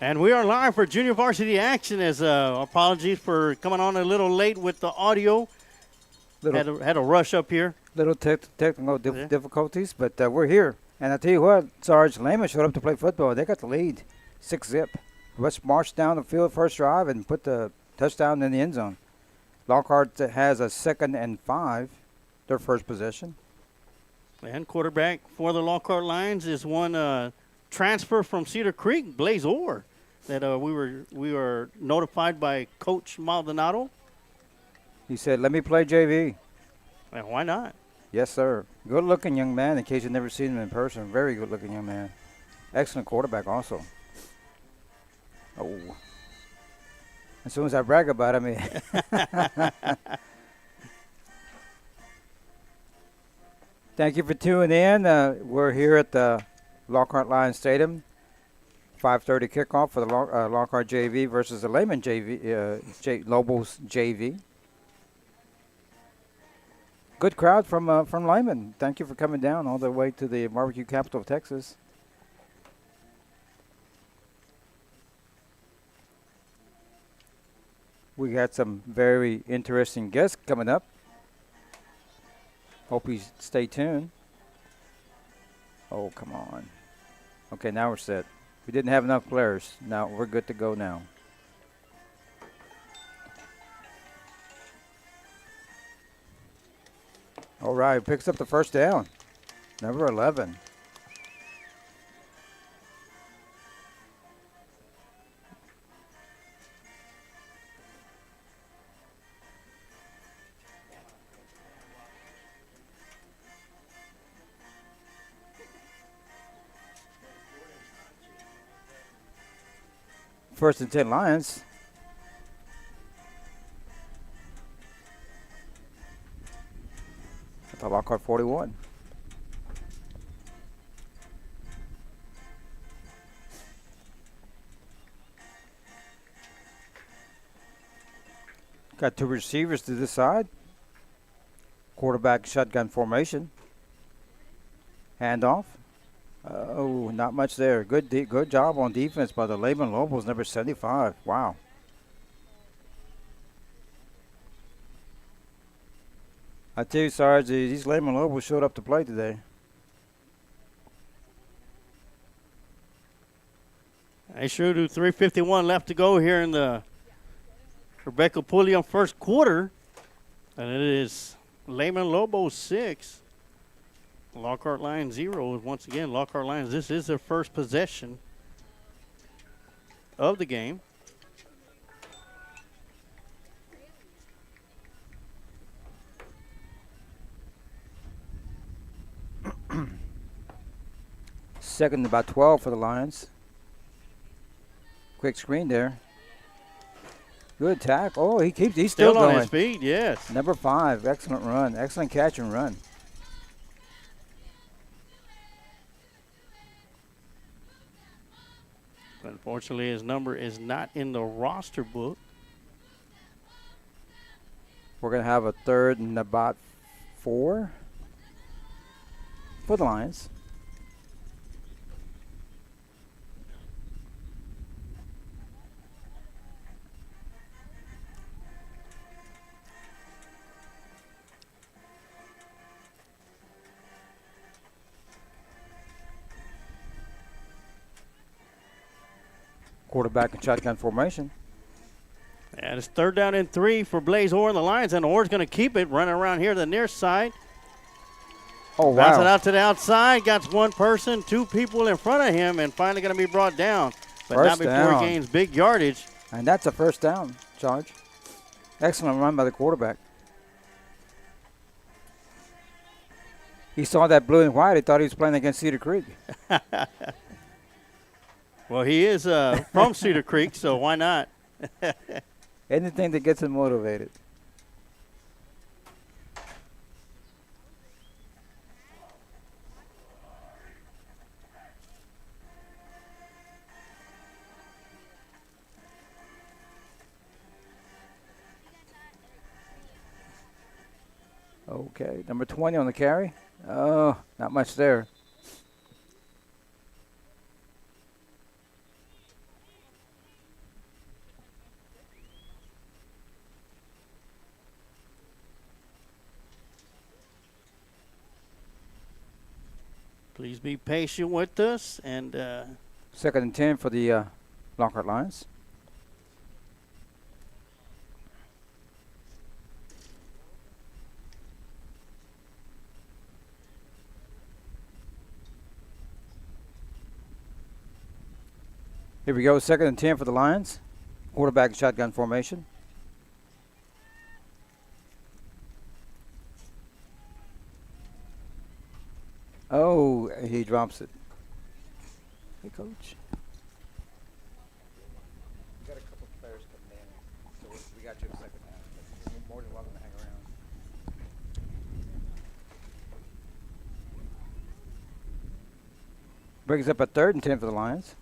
And we are live for junior varsity action. As apologies for coming on a little late with the audio. Had a rush up here. Little technical difficulties, but we're here. And I tell you what, Sarge Lehman showed up to play football. They got the lead, 6-zip. West marched down the field first drive and put the touchdown in the end zone. Lockhart has a 2nd and 5, their first possession. And quarterback for the Lockhart Lions is one transfer from Cedar Creek, Blaze Orr, that we were notified by Coach Maldonado. He said, "Let me play JV." And why not? Yes, sir. Good-looking young man, in case you've never seen him in person. Very good-looking young man. Excellent quarterback also. Oh. As soon as I brag about him, Thank you for tuning in. We're here at the Lockhart Lions Stadium. 5:30 kickoff for the Lockhart JV versus the Lehman JV, Lobos JV. Good crowd from Lehman. Thank you for coming down all the way to the barbecue capital of Texas. We got some very interesting guests coming up. Hope you stay tuned. Oh, come on. Okay, now we're set. We didn't have enough players. Now we're good to go now. All right, picks up the first down. Number 11. First and 10 Lions. At the Lockhart 41. Got two receivers to this side. Quarterback shotgun formation. Handoff. Oh, not much there. Good job on defense by the Lehman Lobos, number 75. Wow. I tell you, Sarge, these Lehman Lobos showed up to play today. They sure do. 3:51 left to go here in the Rebecca Pulliam first quarter. And it is Lehman Lobos 6. Lockhart Lions 0. Once again, Lockhart Lions, this is their first possession of the game. Second and about 12 for the Lions. Quick screen there. Good tackle. Oh, he's still going. On his feet, yes. Number 5, excellent run. Excellent catch and run. Unfortunately, his number is not in the roster book. We're going to have a 3rd and about 4 for the Lions. Quarterback and shotgun formation. And it's 3rd down and 3 for Blaze Orr and the Lions, and Orr's going to keep it, running around here to the near side. Oh, wow. Bounce it out to the outside, got one person, 2 people in front of him, and finally going to be brought down. But first not before he gains big yardage. And that's a first down, Charge. Excellent run by the quarterback. He saw that blue and white. He thought he was playing against Cedar Creek. Well, he is from Cedar Creek, so why not? Anything that gets him motivated. Okay, number 20 on the carry. Oh, not much there. Please be patient with us. And 2nd and 10 for the Lockhart Lions. Here we go, 2nd and 10 for the Lions. Quarterback and shotgun formation. Oh, he drops it. Hey, Coach. We got a couple of players coming in, so we got you in the second half. You're more than welcome to hang around. Brings up a 3rd and 10 for the Lions.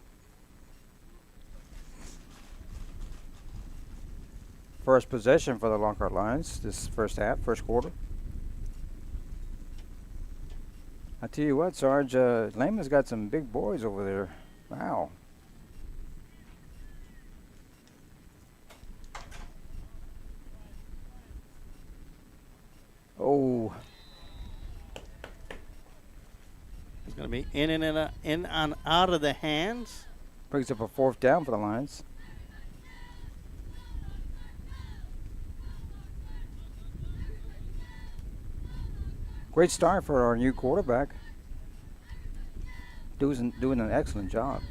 First possession for the Lockhart Lions this first half, first quarter. I tell you what, Sarge, Lehman's got some big boys over there. Wow. Oh. it's going to be in and out of the hands. Brings up a 4th down for the Lions. Great start for our new quarterback. Doing an excellent job.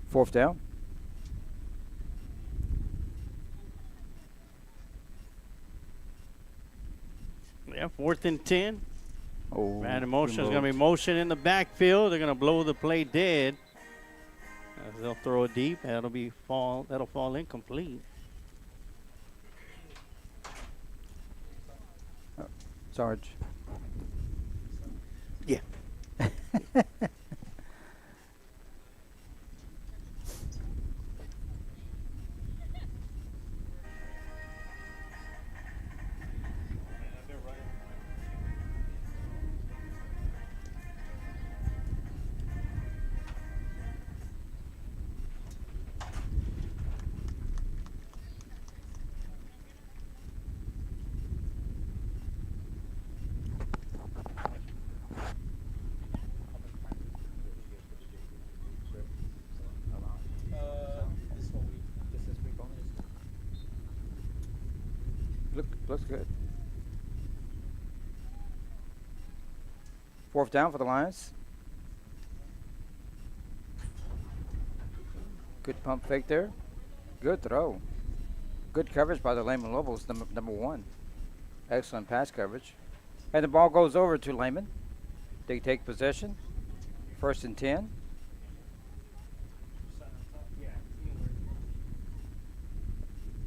Fourth down. Yeah, 4th and 10. Oh, Man in motion is going to be motion in the backfield. They're going to blow the play dead. They'll throw it deep. That'll fall incomplete. Sarge. Yeah. Looks good. 4th down for the Lions. Good pump fake there. Good throw. Good coverage by the Lehman Lobos, number 1. Excellent pass coverage. And the ball goes over to Lehman. They take possession. 1st and 10.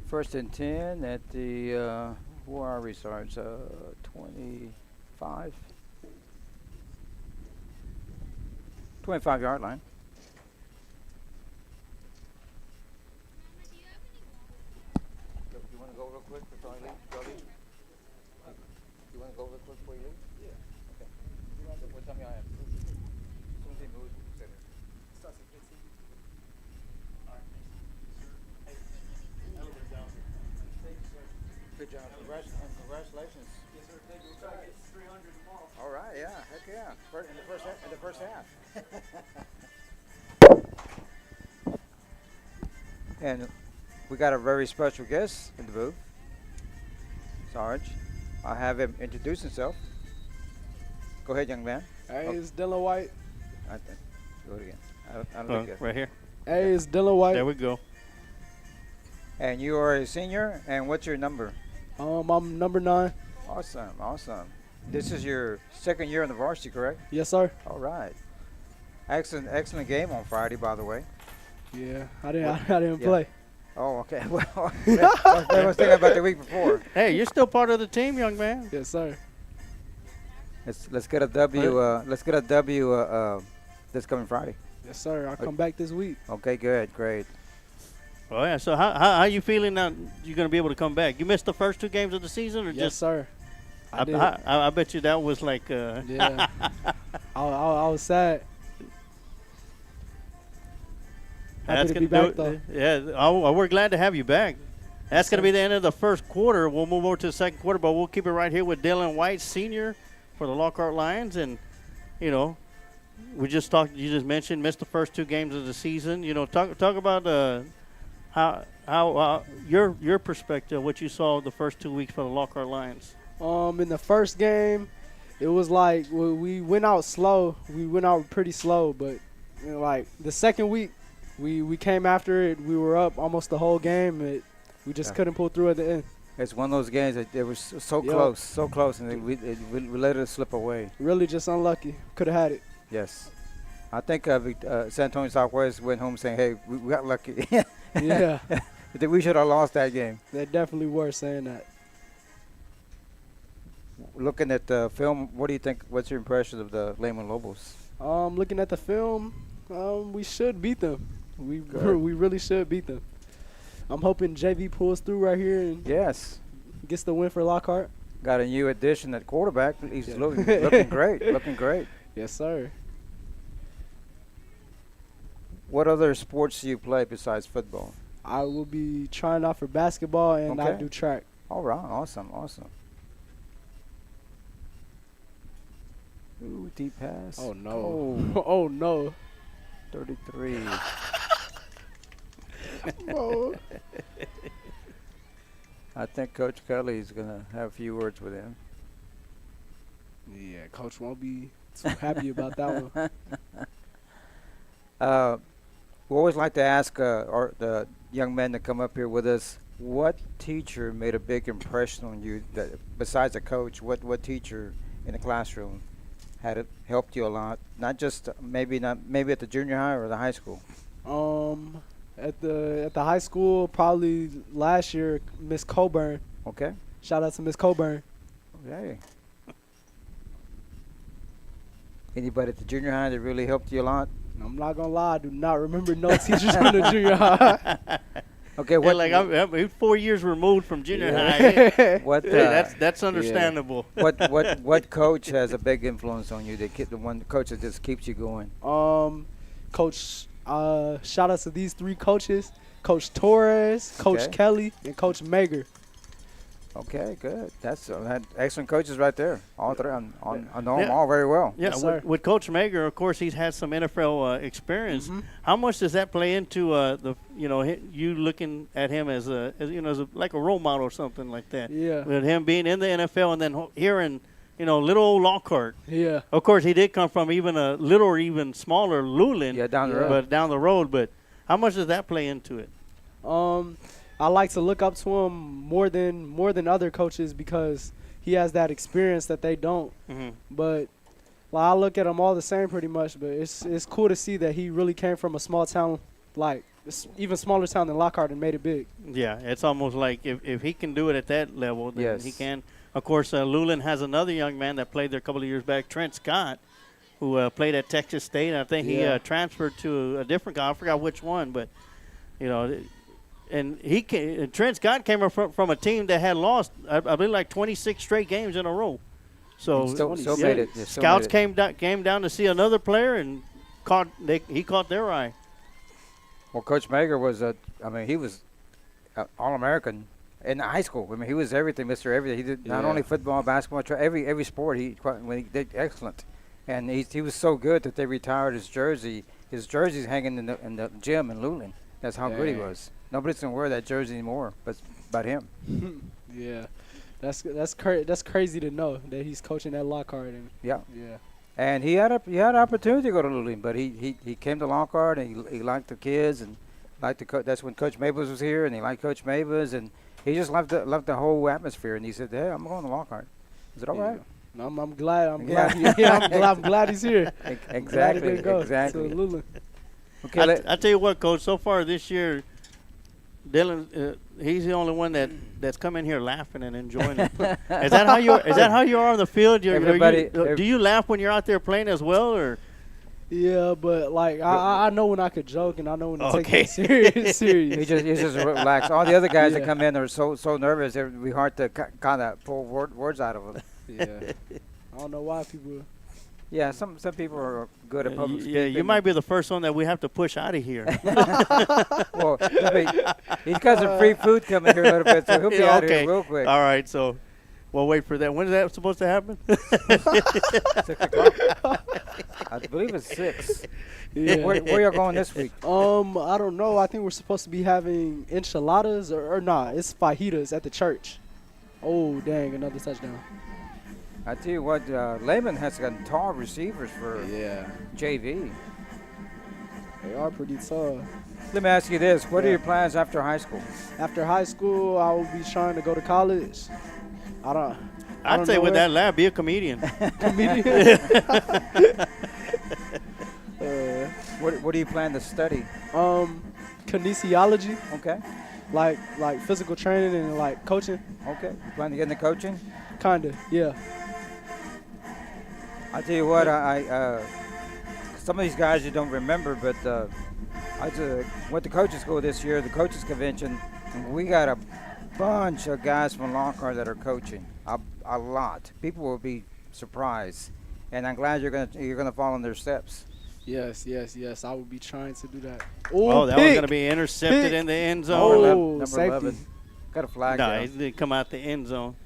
First and 10 at the, where are we, Sarge? 25. 25-yard line. You want to go real quick before I leave? You want to go real quick before you leave? Yeah. Okay. What time y'all have? As soon as he moves, we'll sit here. Starts at 15. Good job. Congratulations. Yes, sir. Thank you. We'll try to get 300 tomorrow. All right. Yeah. Heck yeah. In the first half. And we got a very special guest in the booth. Sarge. I'll have him introduce himself. Go ahead, young man. Hey, it's Dylan White. Do it again. I don't think Right here. Hey, it's Dylan White. There we go. And you are a senior, and what's your number? I'm number 9. Awesome. This is your 2nd year in the varsity, correct? Yes, sir. All right. Excellent game on Friday, by the way. Yeah, I didn't play. Oh, okay. Well, I was thinking about the week before. Hey, you're still part of the team, young man. Yes, sir. Let's get a W. Let's get a W this coming Friday. Yes, sir. I'll come back this week. Okay, good, great. Oh yeah. So how you feeling now? You're going to be able to come back? You missed the first 2 games of the season, or Yes, sir. I did. I bet you that was like. Yeah. I was sad. Happy to be back, though. Yeah, we're glad to have you back. That's going to be the end of the first quarter. We'll move over to the second quarter, but we'll keep it right here with Dylan White, Sr. for the Lockhart Lions. And, you know, we just talked. You just mentioned missed the first 2 games of the season. You know, talk about how your perspective, what you saw the first 2 weeks for the Lockhart Lions. In the first game, it was like we went out slow. We went out pretty slow, but you know, like the second week, we came after it. We were up almost the whole game. We just couldn't pull through at the end. It's one of those games that it was so close, and we let it slip away. Really just unlucky. Could have had it. Yes. I think San Antonio Southwest went home saying, hey, we got lucky. Yeah. We should have lost that game. They definitely were saying that. Looking at the film, what do you think? What's your impression of the Lehman Lobos? Looking at the film, we should beat them. We Good. really should beat them. I'm hoping JV pulls through right here and Yes. gets the win for Lockhart. Got a new addition at quarterback. He's Yeah. looking great. Looking great. Yes, sir. What other sports do you play besides football? I will be trying out for basketball and I Okay. do track. All right. Awesome. Ooh, deep pass. Oh, no. Oh, Oh, no. 33. Oh. I think Coach Kelly's going to have a few words with him. Yeah, Coach won't be too happy about that one. We always like to ask the young men that come up here with us, what teacher made a big impression on you? That besides a coach, what teacher in the classroom had it helped you a lot? Not just maybe at the junior high or the high school. At the high school, probably last year, Miss Coburn. Okay. Shout out to Miss Coburn. Okay. Anybody at the junior high that really helped you a lot? I'm not gonna lie, I do not remember no teachers in the junior high. Okay. Yeah, What? like I'm 4 years removed from junior high. What? That's understandable. What coach has a big influence on you? The one coach that just keeps you going. Coach, shout out to these 3 coaches: Coach Torres, Coach Okay. Kelly, and Coach Mager. Okay, good. That's excellent coaches right there. All 3. I know them Yeah. all very well. Yeah, Yes, sir. with Coach Mager, of course, he's had some NFL experience. Mhm. How much does that play into you looking at him as like a role model or something like that? Yeah. With him being in the NFL and then hearing, little old Lockhart. Yeah. Of course, he did come from even a little or even smaller Luling. Yeah, down the road. But down the road. But how much does that play into it? I like to look up to him more than other coaches because he has that experience that they don't. Mm-hmm. But I look at them all the same pretty much. But it's cool to see that he really came from a small town, like even smaller town than Lockhart, and made it big. Yeah, it's almost like if he can do it at that level, then Yes. he can. Of course, Luling has another young man that played there a couple of years back, Trent Scott, who played at Texas State. I think Yeah. he transferred to a different guy. I forgot which one, but and Trent Scott came from a team that had lost, I believe, like 26 straight games in a row. So Still yeah, made it. Yeah, still scouts made it. came down to see another player and he caught their eye. Well, Coach Mager was he was All-American in high school. I mean, he was everything, Mr. Everything. He did not Yeah. only football, basketball, every sport. He did excellent, and he was so good that they retired his jersey. His jersey's hanging in the gym in Luling. That's how good he Dang. was. Nobody's gonna wear that jersey anymore, but him. Yeah. That's crazy to know that he's coaching at Lockhart. And Yeah. yeah. And he had an opportunity to go to Luling, but he came to Lockhart and he liked the kids and liked the that's when Coach Mabus was here and he liked Coach Mabus and he just loved the whole atmosphere and he said, "Hey, I'm going to Lockhart." Is it all right? No, I'm glad. Yeah. I'm glad he's here. Exactly. Glad he didn't go Exactly. to Luling. Okay. I tell you what, Coach. So far this year, Dylan, he's the only one that's come in here laughing and enjoying it. Is that how you are on the field? Do you laugh when you're out there playing as well, or? Yeah, but like I know when I could joke and I know when to Okay. take it serious. He just relaxed. All the other guys that Yeah. come in are so nervous. It'd be hard to kind of pull words out of them. Yeah. I don't know why people. Yeah, some people are good at public speaking. Yeah, you might be the first one that we have to push out of here. Well, he's got some free food coming here a little bit, so he'll be out of okay. here real quick. All right, so we'll wait for that. When is that supposed to happen? 6 o'clock. I believe it's 6. Yeah. Where y'all going this week? I don't know. I think we're supposed to be having enchiladas or nah, it's fajitas at the church. Oh, dang, another touchdown. I tell you what, Lehman has got tall receivers for Yeah. JV. They are pretty tough. Let me ask you this. What are your plans after high school? After high school, I will be trying to go to college. I I'd don't say know with where. that lab, be a comedian. Comedian. What do you plan to study? Kinesiology, Okay. like physical training and like coaching. Okay. You plan to get into coaching? Kinda, yeah. I tell you what, I some of these guys you don't remember, but I went to coaching school this year, the coaches convention, and we got a bunch of guys from Lockhart that are coaching. A lot. People will be surprised, and I'm glad you're gonna follow in their steps. Yes. I will be trying to do that. Oh, that was pick. going to be intercepted Pick. in the end Oh, zone. Number safety. 11. Got a flag No, down. he didn't come out the end zone.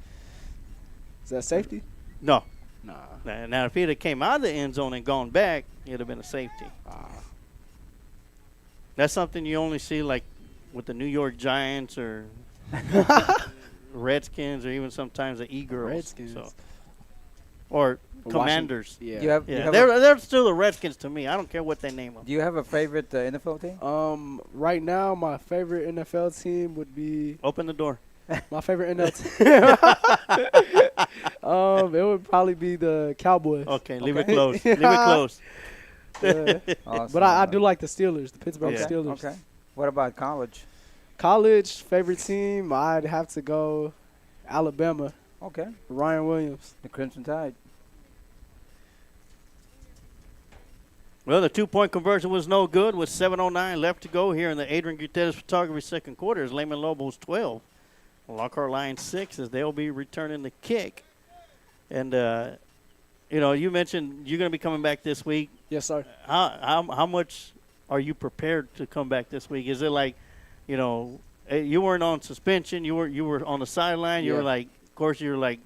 Is that safety? No. Nah. Now, if he'd have came out of the end zone and gone back, it'd have been a safety. That's something you only see like with the New York Giants or Redskins or even sometimes the E-Girls. Redskins. So. Or Commanders. Yeah. Do you have, Yeah, they're still the Redskins to me. I don't care what they name them. do you have a favorite NFL team? Right now, my favorite NFL team would be Open the door. my favorite NFL team. It would probably be the Cowboys. Okay, leave it Okay. close. Leave it close. Awesome. But I do like the Steelers, the Pittsburgh Okay. Steelers. Okay. What about college? College favorite team, I'd have to go Alabama. Okay. Ryan Williams. The Crimson Tide. Well, the two-point conversion was no good with 7:09 left to go here in the Adrian Gutierrez Photography second quarter as Lehman Lobos 12. Lockhart Lions 6 as they'll be returning the kick. And, you mentioned you're going to be coming back this week. Yes, sir. How much are you prepared to come back this week? Is it like, you weren't on suspension, you were on the sideline, you Yeah. were like, of course, you were like,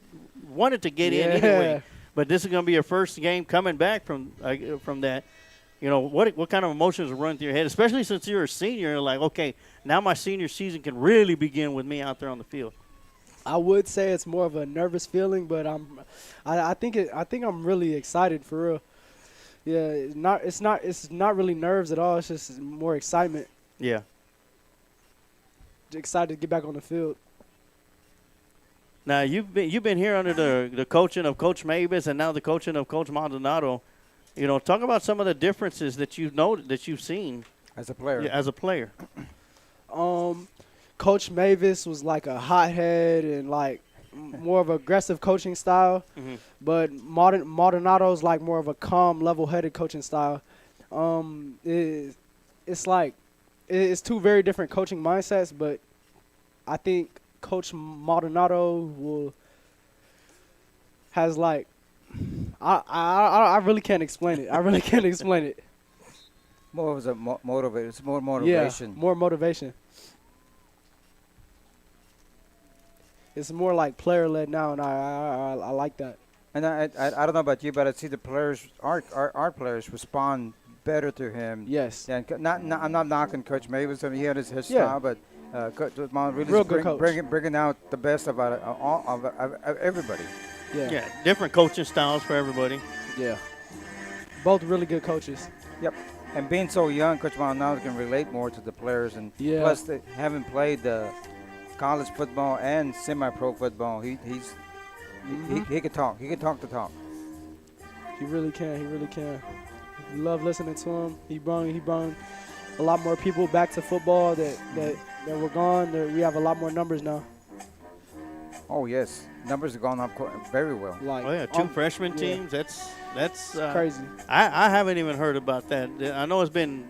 wanted to get in anyway. But this is going to be your first game coming back from that. What kind of emotions are running through your head, especially since you're a senior? You're like, okay, now my senior season can really begin with me out there on the field. I would say it's more of a nervous feeling, but I think I'm really excited for real. Yeah, it's not really nerves at all. It's just more excitement. Yeah. Excited to get back on the field. Now you've been here under the coaching of Coach Mavis and now the coaching of Coach Maldonado. Talk about some of the differences that you've noted, that you've seen As a player. yeah, as a player. Coach Mavis was like a hothead and like more of an aggressive coaching style, but Maldonado's like more of a calm, level-headed coaching style. It's like it's two very different coaching mindsets, but I think Coach Maldonado has like I really can't explain it. I really can't explain it. More of a motivator. It's more motivation. Yeah, more motivation. It's more like player-led now, and I like that. And I don't know about you, but I see the players, our players respond better to him. Yes. Yeah, I'm not knocking Coach Mavis. I mean, he had his Yeah. style, but Coach Mon really Real good coach. bringing out the best of everybody. Yeah. Yeah, different coaching styles for everybody. Yeah. Both really good coaches. Yep. And being so young, Coach Maldonado can relate more to the players, and Yeah. plus having played college football and semi-pro football, he can talk. He can talk the talk. He really can. He really can. We love listening to him. He brought a lot more people back to football that were gone. We have a lot more numbers now. Oh yes, numbers have gone up very well. Like, Oh yeah, two freshman teams. That's crazy. I haven't even heard about that. I know it's been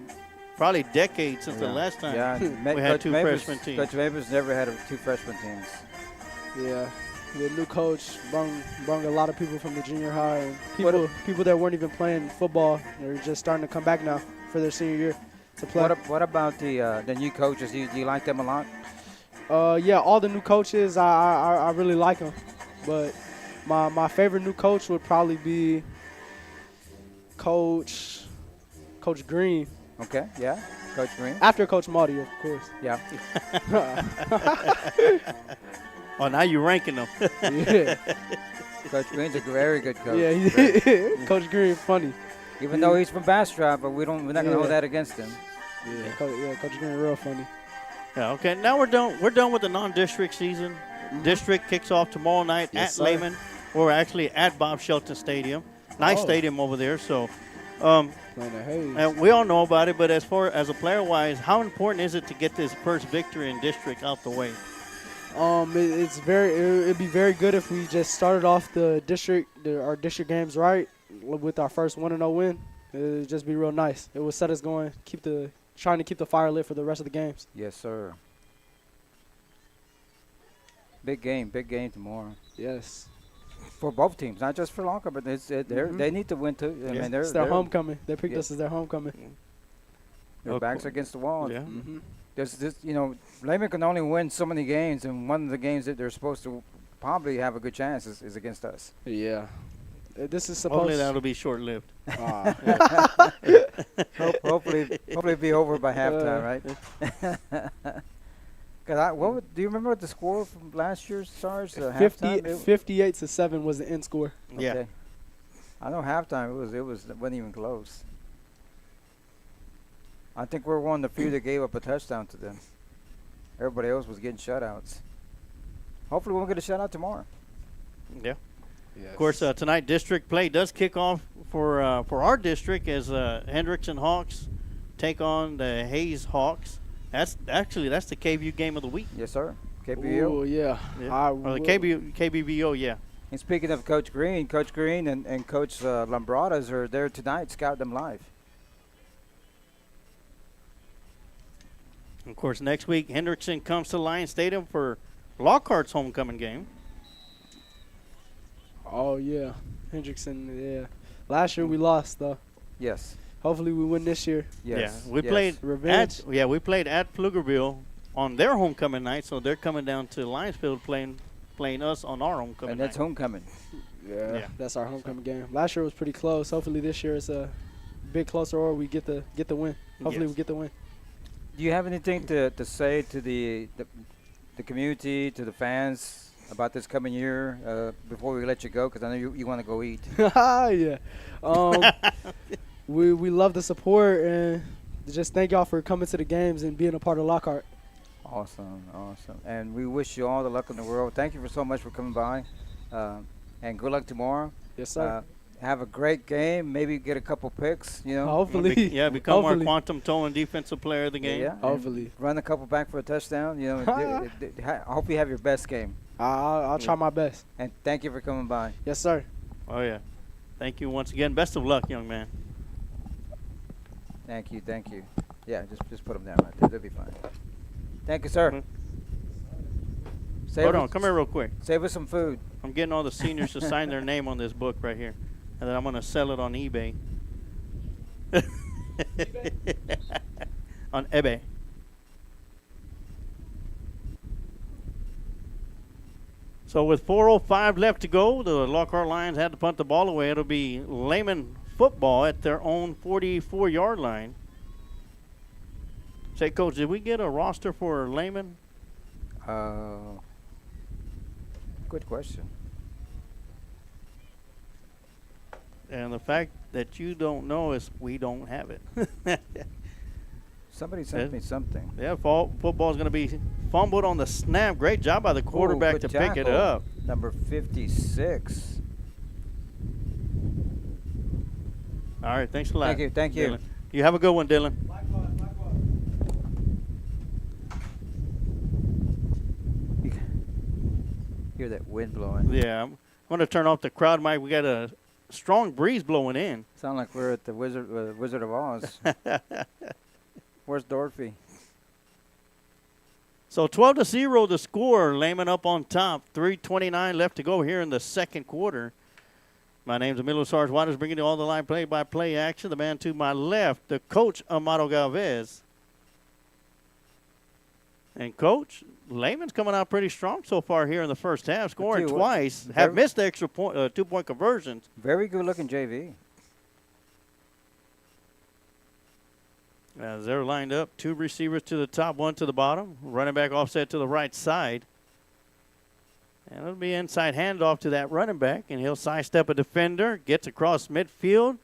probably decades since the last time Yeah, we had two freshman teams. Coach Mavis never had two freshman teams. Yeah. The new coach brung a lot of people from the junior high and What people that weren't even playing football. They're just starting to come back now for their senior year to play. What about the new coaches? Do you like them a lot? Yeah, all the new coaches, I really like them. But my favorite new coach would probably be Coach Green. Okay, yeah, Coach Green. After Coach Marty, of course. Yeah. Oh, now you're ranking them. Yeah, Coach Green's a very good coach. yeah. Coach Green, funny. Even though he's from Bastrop, but we're not gonna Yeah. hold that against him. Yeah, Coach Green, real funny. Yeah, okay. Now we're done. We're done with the non-district season. District kicks off tomorrow night Yes, at sir. Lehman. We're actually at Bob Shelton Stadium. Nice Oh. stadium over there. So, Playing the Hayes. and we all know about it. But as far as a player-wise, how important is it to get this first victory in district out the way? It'd be very good if we just started off our district games right with our first 1-0 win. It'd just be real nice. It would set us going, trying to keep the fire lit for the rest of the games. Yes, sir. Big game tomorrow Yes, for both teams, not just for Lockhart, but they need to win too. I Yeah. mean, it's their homecoming. They picked Yeah. us as their homecoming. their Oh, backs cool. against the wall. Yeah. Mm-hmm. There's this, Lehman can only win so many games, and one of the games that they're supposed to probably have a good chance is against us. Yeah, this is Hopefully supposed. that'll be short-lived. Hopefully it'll be over by halftime, right? Do you remember what the score from last year's Sarge? 58-7 was the end score. Yeah. Okay. I know halftime it wasn't even close. I think we're one of the few that gave up a touchdown to them. Everybody else was getting shutouts. Hopefully we'll get a shutout tomorrow. Yeah. Yes. Of course, tonight district play does kick off for our district as Hendrickson Hawks take on the Hayes Hawks. That's the KVU game of the week. Yes, sir. KPU. Ooh, yeah. Or the KBVO, yeah. And speaking of Coach Green and Coach Lambradas are there tonight. Scout them live. Of course, next week Hendrickson comes to Lion Stadium for Lockhart's homecoming game. Oh yeah, Hendrickson. Yeah. Last year we lost though. Yes. Hopefully we win this year. Yes. Yeah, we yes. played Revenge. we played at Pflugerville on their homecoming night, so they're coming down to Lionsfield playing us on our homecoming And that's night. homecoming. Yeah. That's our homecoming game. Last year was pretty close. Hopefully this year it's a bit closer, or we get the win. Hopefully Yes. we get the win. Do you have anything to say to the community, to the fans about this coming year before we let you go? Because I know you want to go eat. Yeah. We love the support and just thank y'all for coming to the games and being a part of Lockhart. Awesome. And we wish you all the luck in the world. Thank you so much for coming by. And good luck tomorrow. Yes, sir. Have a great game. Maybe get a couple picks, Hopefully. Become our Hopefully. quantum toe and defensive player of the game. Yeah. and Hopefully. Run a couple back for a touchdown. I hope you have your best game. I'll try my best. And thank you for coming by. Yes, sir. Oh yeah. Thank you once again. Best of luck, young man. Thank you. Yeah, just put them down right there. They'll be fine. Thank you, sir. Mhm. Save Hold us- on, come here real quick. Save us some food. I'm getting all the seniors to sign their name on this book right here, and then I'm gonna sell it on eBay. On eBay. So with 4:05 left to go, the Lockhart Lions had to punt the ball away. It'll be Lehman football at their own 44-yard line. Say, Coach, did we get a roster for Lehman? Good question. And the fact that you don't know is we don't have it. Somebody sent me something. Yeah, football's going to be fumbled on the snap. Great job by the quarterback Ooh, to good pick it tackle. up. Number 56. All right, thanks a lot. Thank you. Dylan. You have a good one, Dylan. Hear that wind blowing. Yeah, I'm going to turn off the crowd mic. We got a strong breeze blowing in. Sound like we're at the Wizard of Oz. Where's Dorothy? So 12-0 the score. Lehman up on top. 3:29 left to go here in the second quarter. My name's Emilio Sarge Waters, bringing you all the live play-by-play action. The man to my left, the coach, Amado Galvez. And, Coach, Lehman's coming out pretty strong so far here in the first half, scoring twice. Have missed the extra point, 2-point conversions. Very good-looking JV. As they're lined up, 2 receivers to the top, 1 to the bottom. Running back offset to the right side. And it'll be inside handoff to that running back, and he'll sidestep a defender, gets across midfield,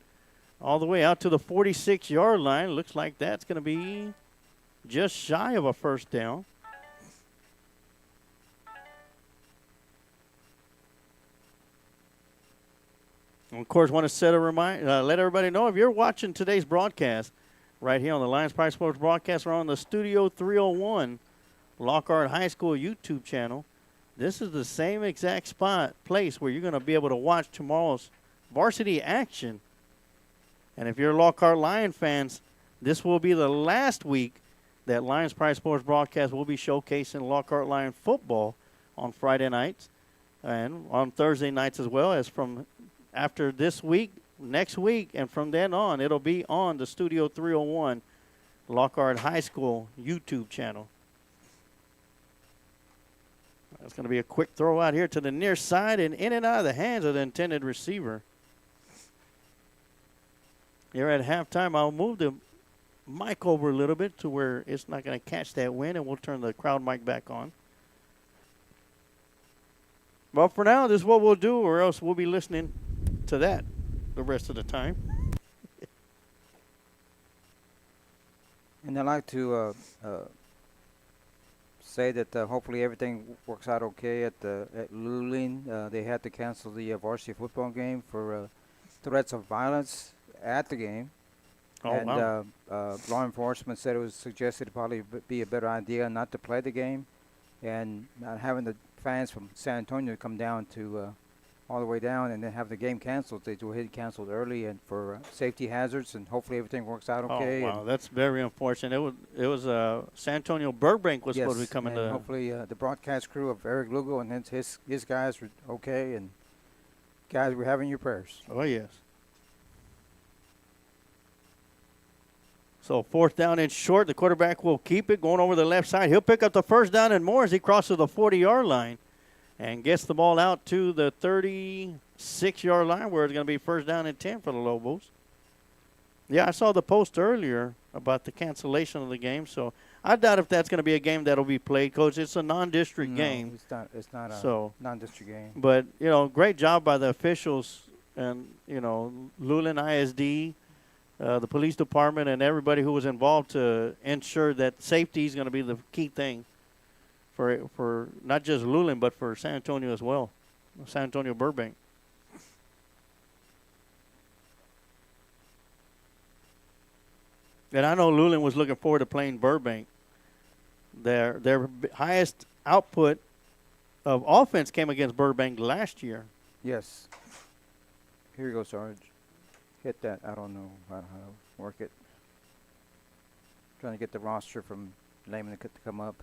all the way out to the 46-yard line. Looks like that's going to be just shy of a first down. And of course, want to set a let everybody know if you're watching today's broadcast right here on the Lions Pride Sports broadcast or on the Studio 301 Lockhart High School YouTube channel. This is the same exact place where you're going to be able to watch tomorrow's varsity action. And if you're Lockhart Lion fans, this will be the last week that Lions Pride Sports broadcast will be showcasing Lockhart Lion football on Friday nights and on Thursday nights as well. As from after this week, next week, and from then on, it'll be on the Studio 301 Lockhart High School YouTube channel. That's going to be a quick throw out here to the near side and in and out of the hands of the intended receiver. Here at halftime, I'll move the mic over a little bit to where it's not going to catch that wind, and we'll turn the crowd mic back on. Well, for now, this is what we'll do, or else we'll be listening to that the rest of the time. And I'd like to say that hopefully everything works out okay at Luling. They had to cancel the varsity football game for threats of violence at the game. Oh, and wow. Law enforcement said it was suggested to probably be a better idea not to play the game, and not having the fans from San Antonio come down to all the way down and then have the game canceled. They were canceled early and for safety hazards, and hopefully everything works out okay. Oh, wow, that's very unfortunate. It was San Antonio Burbank was supposed to be coming to. Hopefully the broadcast crew of Eric Lugo and his guys were okay, and guys, we're having your prayers. Oh, yes. So 4th down and short. The quarterback will keep it going over the left side. He'll pick up the first down and more as he crosses the 40-yard line and gets the ball out to the 36-yard line where it's going to be first down and 10 for the Lobos. Yeah, I saw the post earlier about the cancellation of the game, so I doubt if that's going to be a game that will be played, Coach. It's a non-district game. It's not a non-district game. But, great job by the officials and, Luling ISD, the police department, and everybody who was involved to ensure that safety is going to be the key thing for not just Luling, but for San Antonio as well, San Antonio Burbank. And I know Luling was looking forward to playing Burbank. Their highest output of offense came against Burbank last year. Yes. Here you go, Sarge. Hit that. I don't know how to work it. Trying to get the roster from Lehman to come up.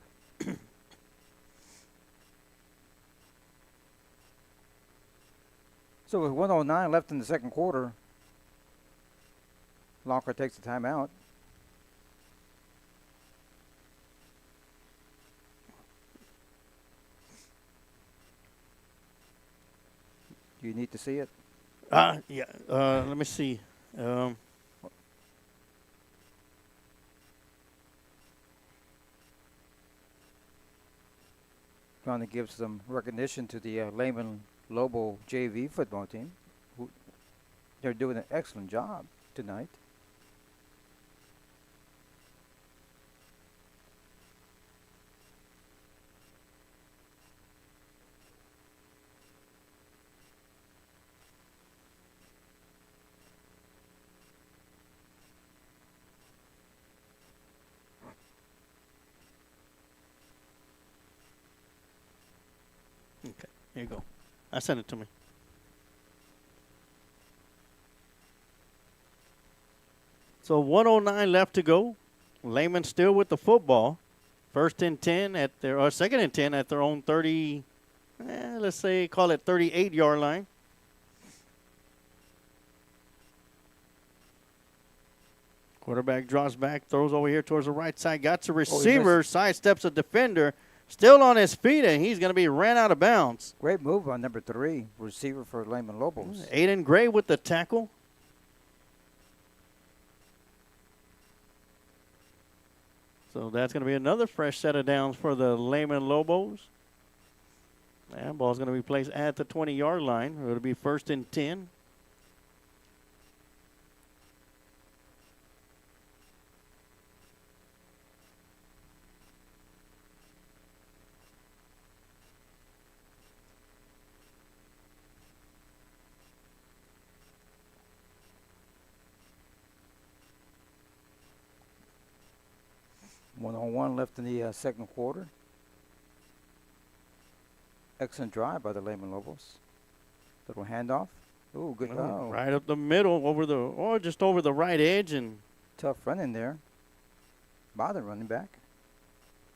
So with 1:09 left in the second quarter, Lockhart takes the timeout. Do you need to see it? Yeah. Let me see. Trying to give some recognition to the Lehman Lobo JV football team. They're doing an excellent job tonight. Okay, here you go. I sent it to me. So 1:09 left to go. Lehman still with the football. First and 10 at their, or second and 10 at their own 30, let's say, call it 38-yard line. Quarterback draws back, throws over here towards the right side. Got to receiver, sidesteps a defender. Still on his feet, and he's going to be ran out of bounds. Great move on number 3, receiver for Lehman Lobos. Aiden Gray with the tackle. So that's going to be another fresh set of downs for the Lehman Lobos. That ball's going to be placed at the 20-yard line. It'll be first and 10. One-on-one left in the second quarter. Excellent drive by the Lehman Lobos. Little handoff. Ooh, good. Oh, Right up the middle, just over the right edge, and tough run in there. By the running back.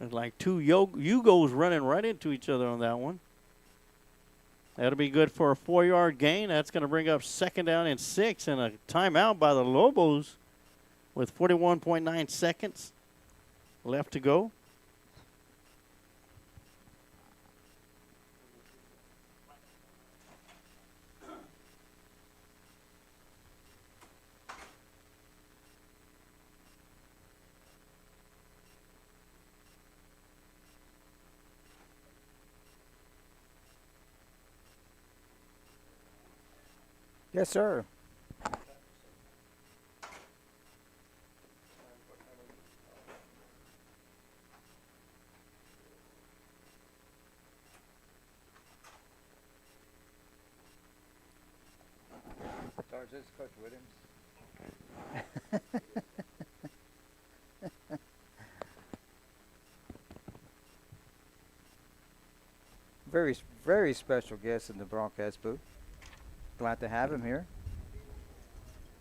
there's like two Yugos running right into each other on that one. That'll be good for a 4-yard gain. That's going to bring up second down and 6, and a timeout by the Lobos with 41.9 seconds left to go. Yes, sir. Sarge, this is Coach Williams. Very special guest in the broadcast booth. Glad to have him here.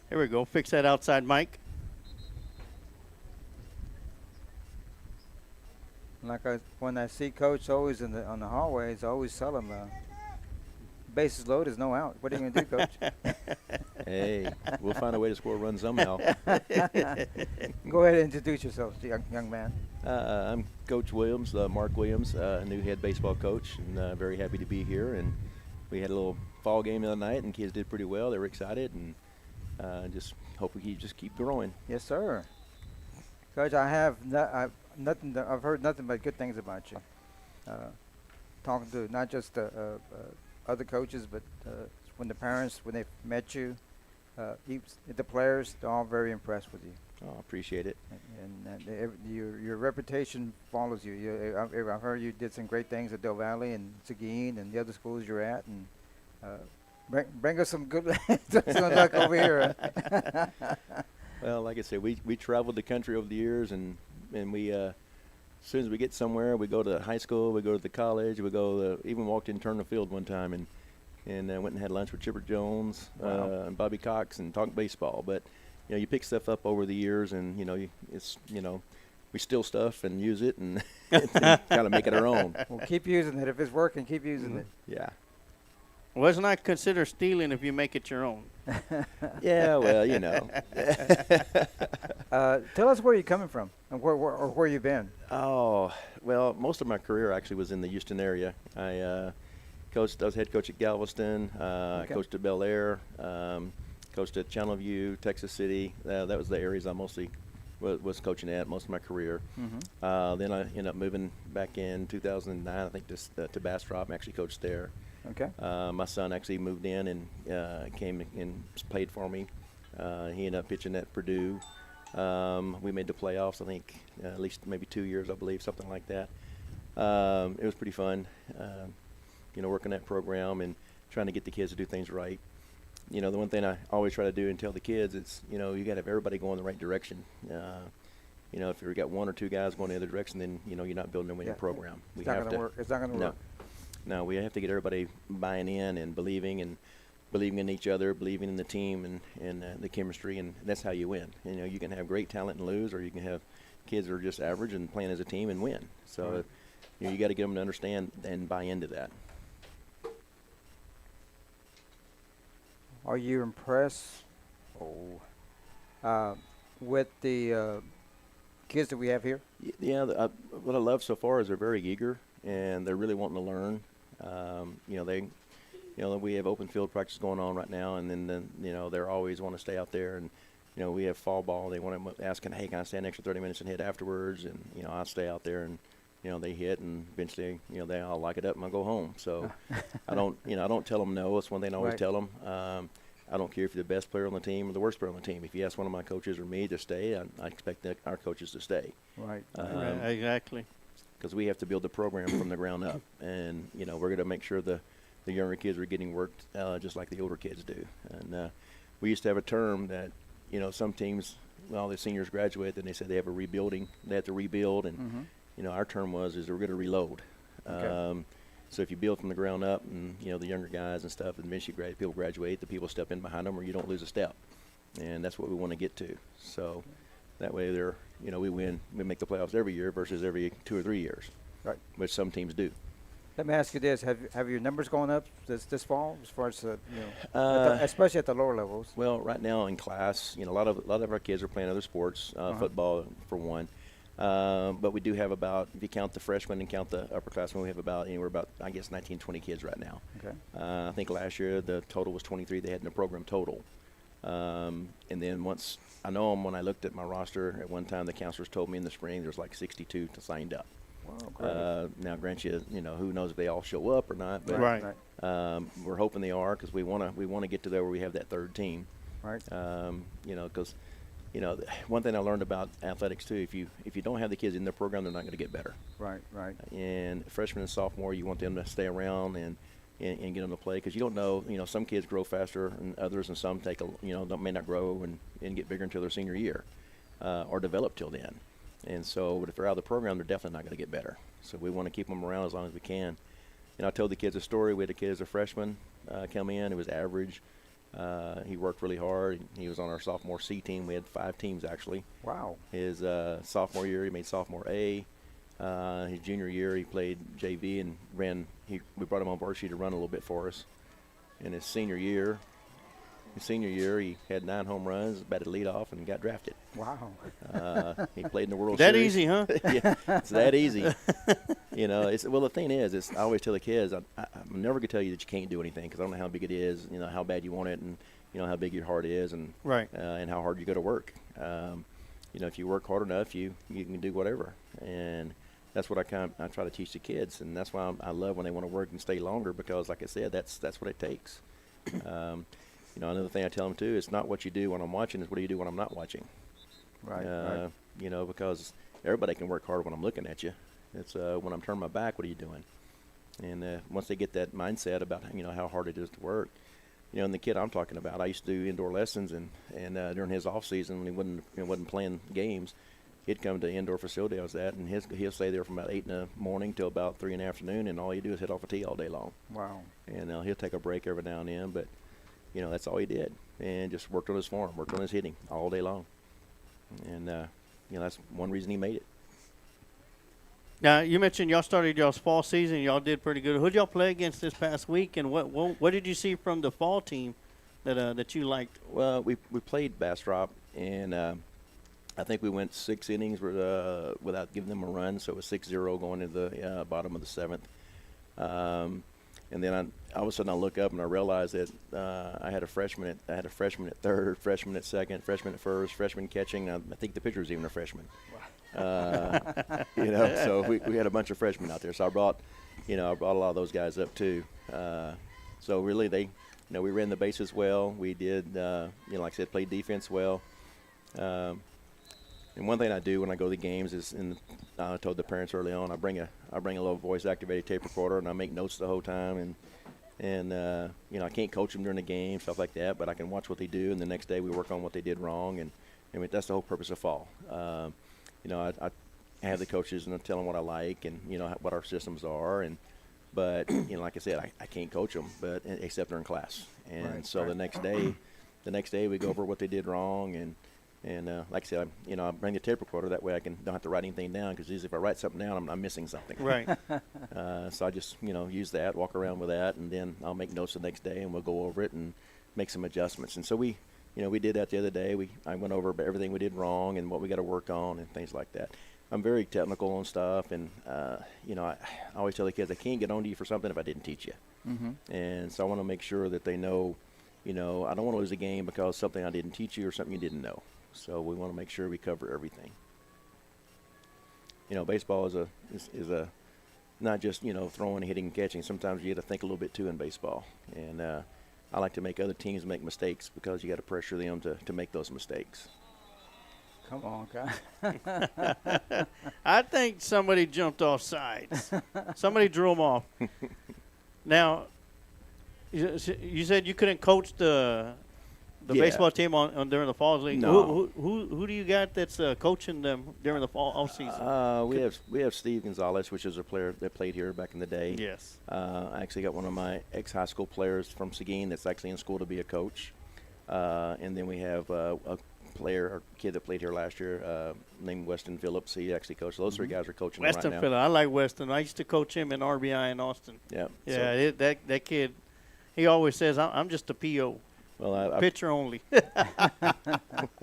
Here we go. Fix that outside mic. When I see Coach always on the hallways, I always tell him, bases loaded is no out. What are you going to do, Coach? Hey, we'll find a way to score a run somehow. Go ahead and introduce yourself, young man. I'm Coach Williams, Mark Williams, new head baseball coach, and very happy to be here. And we had a little fall game the other night, and kids did pretty well. They were excited, and just hope we just keep growing. Yes, sir. Coach, I've heard nothing but good things about you. Talking to not just other coaches, but when the parents, when they met you, the players, they're all very impressed with you. Oh, appreciate it. And your reputation follows you. I've heard you did some great things at Del Valle and Seguin and the other schools you're at, and bring us some good luck over here. Well, like I said, we traveled the country over the years, and we as soon as we get somewhere, we go to high school, we go to the college, we go even walked in Turner Field one time and went and had lunch with Chipper Jones. Wow. And Bobby Cox and talked baseball. But you pick stuff up over the years, and we steal stuff and use it and kind of make it our own. Well, keep using it. If it's working, keep using it. Yeah. Well, it's not considered stealing if you make it your own. Yeah, well, Tell us where you're coming from and where you've been. Oh, well, most of my career actually was in the Houston area. I was head coach at Galveston, coached at Bel Air, coached at Channelview, Texas City. That was the areas I mostly was coaching at most of my career. Mm-hmm. Then I ended up moving back in 2009, I think, to Bastrop and actually coached there. Okay. My son actually moved in and came and played for me. He ended up pitching at Purdue. We made the playoffs, I think, at least maybe 2 years, I believe, something like that. It was pretty fun, working that program and trying to get the kids to do things right. The one thing I always try to do and tell the kids is, you got to have everybody going the right direction. If you've got one or two guys going the other direction, then, you're not building a winning program. It's not going to work. It's not going to work. No, we have to get everybody buying in and believing in each other, believing in the team and the chemistry, and that's how you win. You can have great talent and lose, or you can have kids are just average and playing as a team and win. So, you got to get them to understand and buy into that. Are you impressed with the kids that we have here? Yeah, what I love so far is they're very eager and they're really wanting to learn. We have open field practice going on right now, and then they're always want to stay out there, and we have fall ball. They want to ask, hey, can I stay an extra 30 minutes and hit afterwards? And I stay out there and they hit, and eventually they all lock it up and I go home. So I don't tell them no. That's one thing I always tell them. I don't care if you're the best player on the team or the worst player on the team. If you ask one of my coaches or me to stay, I expect our coaches to stay. Right. Exactly. Because we have to build the program from the ground up, and we're going to make sure the younger kids are getting worked just like the older kids do. And we used to have a term that some teams, well, the seniors graduate, then they said they have they have to rebuild, and our term is we're going to reload. Okay. So if you build from the ground up, and the younger guys and stuff, and eventually people graduate, the people step in behind them, or you don't lose a step, and that's what we want to get to. So that way, we win, we make the playoffs every year versus every 2 or 3 years, Right. which some teams do. Let me ask you this: Have your numbers gone up this fall, as far as especially at the lower levels? Well, right now in class, a lot of our kids are playing other sports, football for one. But we do have about, if you count the freshmen and count the upperclassmen, we have about anywhere about 19, 20 kids right now. Okay. I think last year the total was 23 they had in the program total. And then once when I looked at my roster at one time, the counselors told me in the spring there's like 62 signed up. Wow, great. Now, grant you, who knows if they all show up or not? But Right. we're hoping they are, because we want to get to there where we have that third team. Right. Because one thing I learned about athletics too, if you don't have the kids in the program, they're not going to get better. Right. And freshman and sophomore, you want them to stay around and get them to play, because you don't know. Some kids grow faster than others, and some may not grow and get bigger until their senior year, or develop till then. And so, but if they're out of the program, they're definitely not going to get better. So we want to keep them around as long as we can. And I told the kids a story. We had a kid as a freshman come in. It was average. He worked really hard. He was on our sophomore C team. We had 5 teams, actually. Wow. His sophomore year, he made sophomore A. His junior year, he played JV and we brought him on varsity to run a little bit for us. And his senior year, he had 9 home runs, batted leadoff, and got drafted. Wow. He played in the World That Series. easy, huh? Yeah, it's that easy. The thing is, I always tell the kids, I'm never going to tell you that you can't do anything, because I don't know how big it is, how bad you want it, and how big your heart is, and Right. And how hard you got to work. If you work hard enough, you can do whatever. And that's what I try to teach the kids, and that's why I love when they want to work and stay longer, because, like I said, that's what it takes. Another thing I tell them too, it's not what you do when I'm watching, it's what do you do when I'm not watching. Right. Because everybody can work hard when I'm looking at you. It's when I'm turning my back, what are you doing? And once they get that mindset about how hard it is to work, and the kid I'm talking about, I used to do indoor lessons, and during his off season when he wasn't playing games, he'd come to the indoor facility I was at, and he'll stay there from about 8 in the morning till about 3 in the afternoon, and all he do is hit off a tee all day long. Wow. And he'll take a break every now and then, but that's all he did, and just worked on his form, worked on his hitting all day long. And that's one reason he made it. Now, you mentioned y'all started y'all's fall season. Y'all did pretty good. Who'd y'all play against this past week, and what did you see from the fall team that you liked? Well, we played Bastrop, and I think we went 6 innings without giving them a run, so it was 6-0 going into the bottom of the 7th. And then all of a sudden I look up and I realize that I had a freshman at third, freshman at second, freshman at first, freshman catching. I think the pitcher was even a freshman. So we had a bunch of freshmen out there. So I brought a lot of those guys up too. So really we ran the bases well. We did, like I said, played defense well. And one thing I do when I go to the games is, and I told the parents early on, I bring a little voice-activated tape recorder, and I make notes the whole time. And I can't coach them during the game, stuff like that, but I can watch what they do, and the next day we work on what they did wrong. And that's the whole purpose of fall. I have the coaches and I tell them what I like and what our systems are. But like I said, I can't coach them, except they're in class. And the next day we go over what they did wrong, and And like I said, I bring the tape recorder. That way I don't have to write anything down, because usually if I write something down, I'm missing something. Right. So I just, use that, walk around with that, and then I'll make notes the next day, and we'll go over it and make some adjustments. And so we did that the other day. I went over everything we did wrong and what we got to work on and things like that. I'm very technical on stuff, and I always tell the kids I can't get on to you for something if I didn't teach you. Mm-hmm. And so I want to make sure that they know, I don't want to lose a game because something I didn't teach you or something you didn't know. So we want to make sure we cover everything. Baseball is a not just throwing, hitting, and catching. Sometimes you got to think a little bit too in baseball, and I like to make other teams make mistakes because you got to pressure them to make those mistakes. Come on, guy. I think somebody jumped off sides. Somebody drew them off. Now, you said you couldn't coach the baseball team on during the fall league. No. Who do you got that's coaching them during the fall off season? We have Steve Gonzalez, which is a player that played here back in the day. Yes. I actually got one of my ex-high school players from Seguin that's actually in school to be a coach. And then we have a kid that played here last year named Weston Phillips. He actually coached. Those three guys are coaching Weston right now. Phillips. I like Weston. I used to coach him in RBI in Austin. Yeah. Yeah, that kid, he always says, I'm just a PO. Well, Pitcher only. I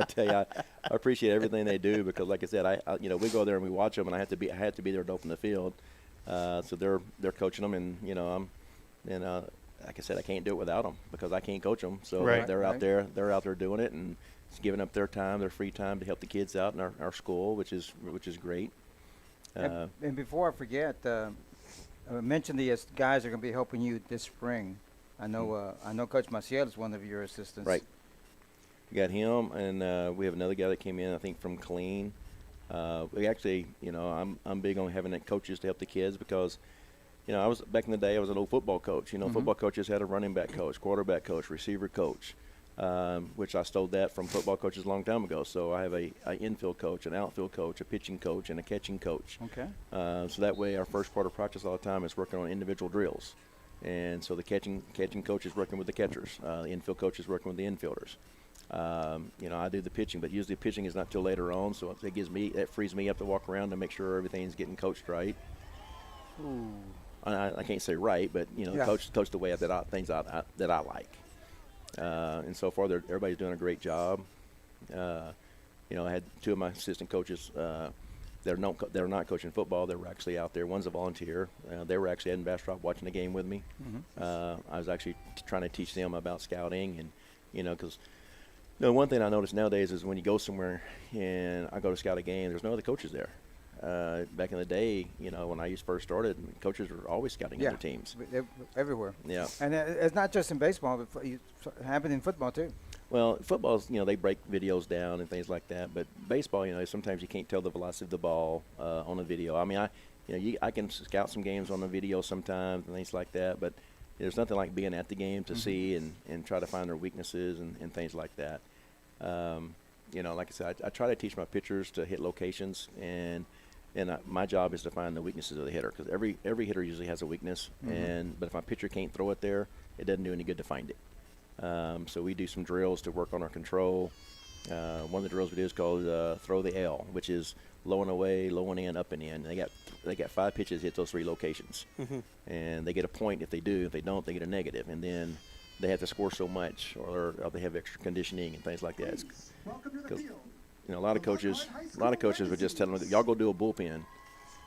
tell you, I appreciate everything they do, because, like I said, I we go there and we watch them, and I had to be there to open the field. So they're coaching them, and like I said, I can't do it without them because I can't coach them. So Right. they're out there doing it, and it's giving up their time, their free time to help the kids out in our school, which is great. And before I forget, I mentioned the guys are going to be helping you this spring. I know Coach Maciel is one of your assistants. Right. We got him, and we have another guy that came in, I think, from Clean. We actually, I'm big on having coaches to help the kids because, I was back in the day. I was an old football coach. Football coaches had a running back coach, quarterback coach, receiver coach, which I stole that from football coaches a long time ago. So I have a infield coach, an outfield coach, a pitching coach, and a catching coach. Okay. So that way, our first quarter practice all the time is working on individual drills. And so the catching coach is working with the catchers. The infield coach is working with the infielders. I do the pitching, but usually pitching is not till later on, so that frees me up to walk around to make sure everything's getting coached right. Ooh. I can't say right, but coach the way that I like. And so far, everybody's doing a great job. I had two of my assistant coaches. They're not coaching football. They were actually out there. One's a volunteer. They were actually in Bastrop watching the game with me. Mm-hmm. I was actually trying to teach them about scouting, and because one thing I notice nowadays is when you go somewhere and I go to scout a game, there's no other coaches there. Back in the day, when I first started, coaches were always scouting other teams. Everywhere. Yeah. And it's not just in baseball, but it happens in football too. Well, football's, they break videos down and things like that. But baseball, sometimes you can't tell the velocity of the ball on a video. I mean, I can scout some games on the video sometimes and things like that. But there's nothing like being at the game to see and try to find their weaknesses and things like that. Like I said, I try to teach my pitchers to hit locations, and my job is to find the weaknesses of the hitter, because every hitter usually has a weakness. But if my pitcher can't throw it there, it doesn't do any good to find it. So we do some drills to work on our control. One of the drills we do is called throw the L, which is low and away, low and in, up and in. They got 5 pitches, hit those 3 locations, and they get a point if they do. If they don't, they get a negative, and then they have to score so much, or they have extra conditioning and things like that. Because a lot of coaches would just tell them, y'all go do a bullpen.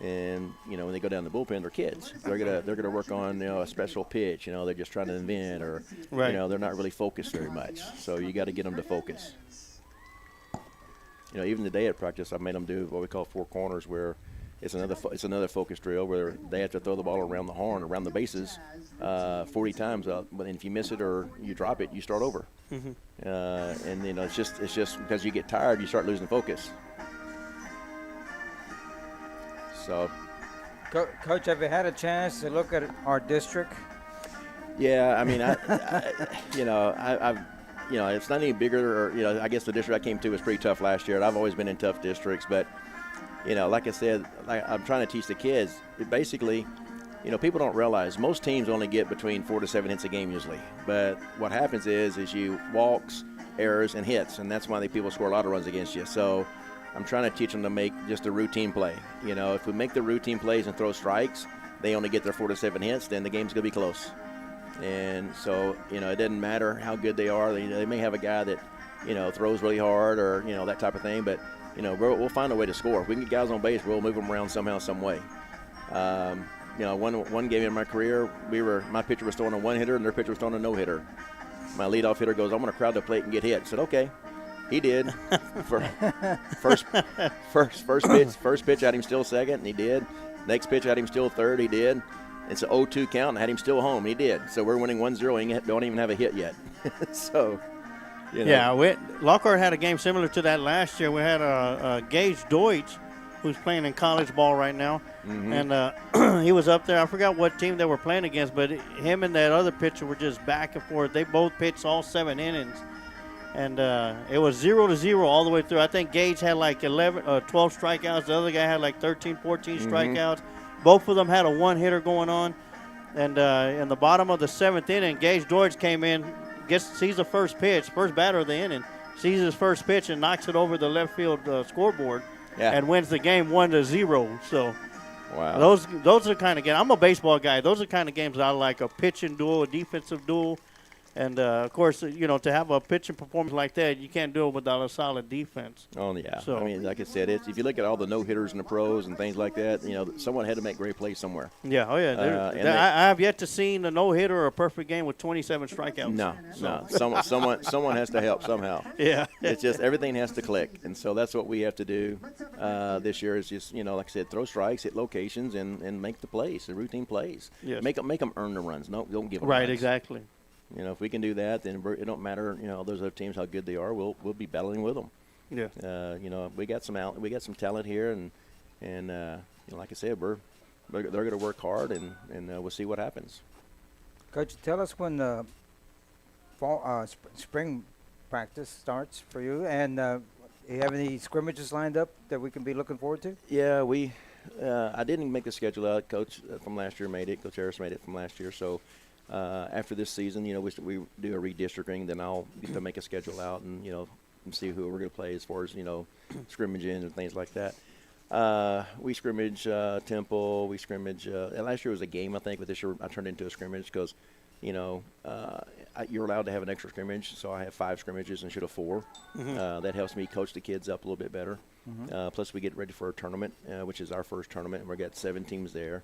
And when they go down the bullpen, they're kids. They're gonna work on a special pitch. They're just trying to invent, or they're not really focused very much. So you got to get them to focus. Even today at practice, I made them do what we call 4 corners, where it's another focus drill where they have to throw the ball around the horn, around the bases, 40 times. But if you miss it or you drop it, you start over. And it's just because you get tired, you start losing focus. So, Coach, have you had a chance to look at our district? Yeah, I mean, it's not any bigger. Or, I guess the district I came to was pretty tough last year. And I've always been in tough districts, but like I said, I'm trying to teach the kids. Basically, people don't realize most teams only get between 4 to 7 hits a game usually. But what happens is you walks, errors and hits, and that's why people score a lot of runs against you. So I'm trying to teach them to make just a routine play. You know, if we make the routine plays and throw strikes, they only get their 4 to 7 hits, then the game's going to be close. And so, you know, it doesn't matter how good they are. They may have a guy that, you know, throws really hard or, you know, that type of thing, but, you know, we'll find a way to score. If we can get guys on base, we'll move them around somehow, some way. You know, one game in my career, my pitcher was throwing a one-hitter and their pitcher was throwing a no-hitter. My leadoff hitter goes, "I'm going to crowd the plate and get hit." I said, "Okay." He did. First pitch, I had him still second, and he did. Next pitch, I had him still third, he did. It's an 0-2 count, and I had him still home, he did. So we're winning 1-0, he don't even have a hit yet. So, you know. Yeah, Lockhart had a game similar to that last year. We had Gage Deutsch, who's playing in college ball right now, and he was up there. I forgot what team they were playing against, but him and that other pitcher were just back and forth. They both pitched all 7 innings. And it was 0-0 all the way through. I think Gage had like 12 strikeouts. The other guy had like 13, 14 strikeouts. Both of them had a one-hitter going on. And in the bottom of the 7th inning, Gage Deutsch came in, sees the first pitch, first batter of the inning, sees his first pitch and knocks it over the left field scoreboard and wins the game 1-0. So wow. Those are the kind of games. I'm a baseball guy. Those are the kind of games I like, a pitching duel, a defensive duel. And, of course, you know, to have a pitching performance like that, you can't do it without a solid defense. Oh, yeah. So, I mean, like I said, if you look at all the no-hitters in the pros and things like that, you know, someone had to make great plays somewhere. Yeah, oh, yeah. I have yet to see a no-hitter or a perfect game with 27 strikeouts. No. Someone has to help somehow. Yeah. It's just everything has to click. And so that's what we have to do this year is just, you know, like I said, throw strikes, hit locations, and make the plays, the routine plays. Yes. Make them earn the runs. No, don't give them Right, runs. Exactly. You know, if we can do that, then it don't matter. You know, those other teams how good they are. We'll be battling with them. Yeah. You know, we got some talent here, and you know, like I said, they're going to work hard, and we'll see what happens. Coach, tell us when the fall spring practice starts for you, and you have any scrimmages lined up that we can be looking forward to? Yeah, I didn't make the schedule out. Coach from last year made it. Coach Harris made it from last year, so. After this season, you know, we do a redistricting, then I'll get to make a schedule out and, you know, and see who we're going to play as far as, you know, scrimmaging and things like that. We scrimmage Temple. We scrimmage last year was a game, I think, but this year I turned it into a scrimmage because, you know, you're allowed to have an extra scrimmage, so I have 5 scrimmages instead of 4. That helps me coach the kids up a little bit better. Plus, we get ready for a tournament, which is our first tournament, and we've got 7 teams there.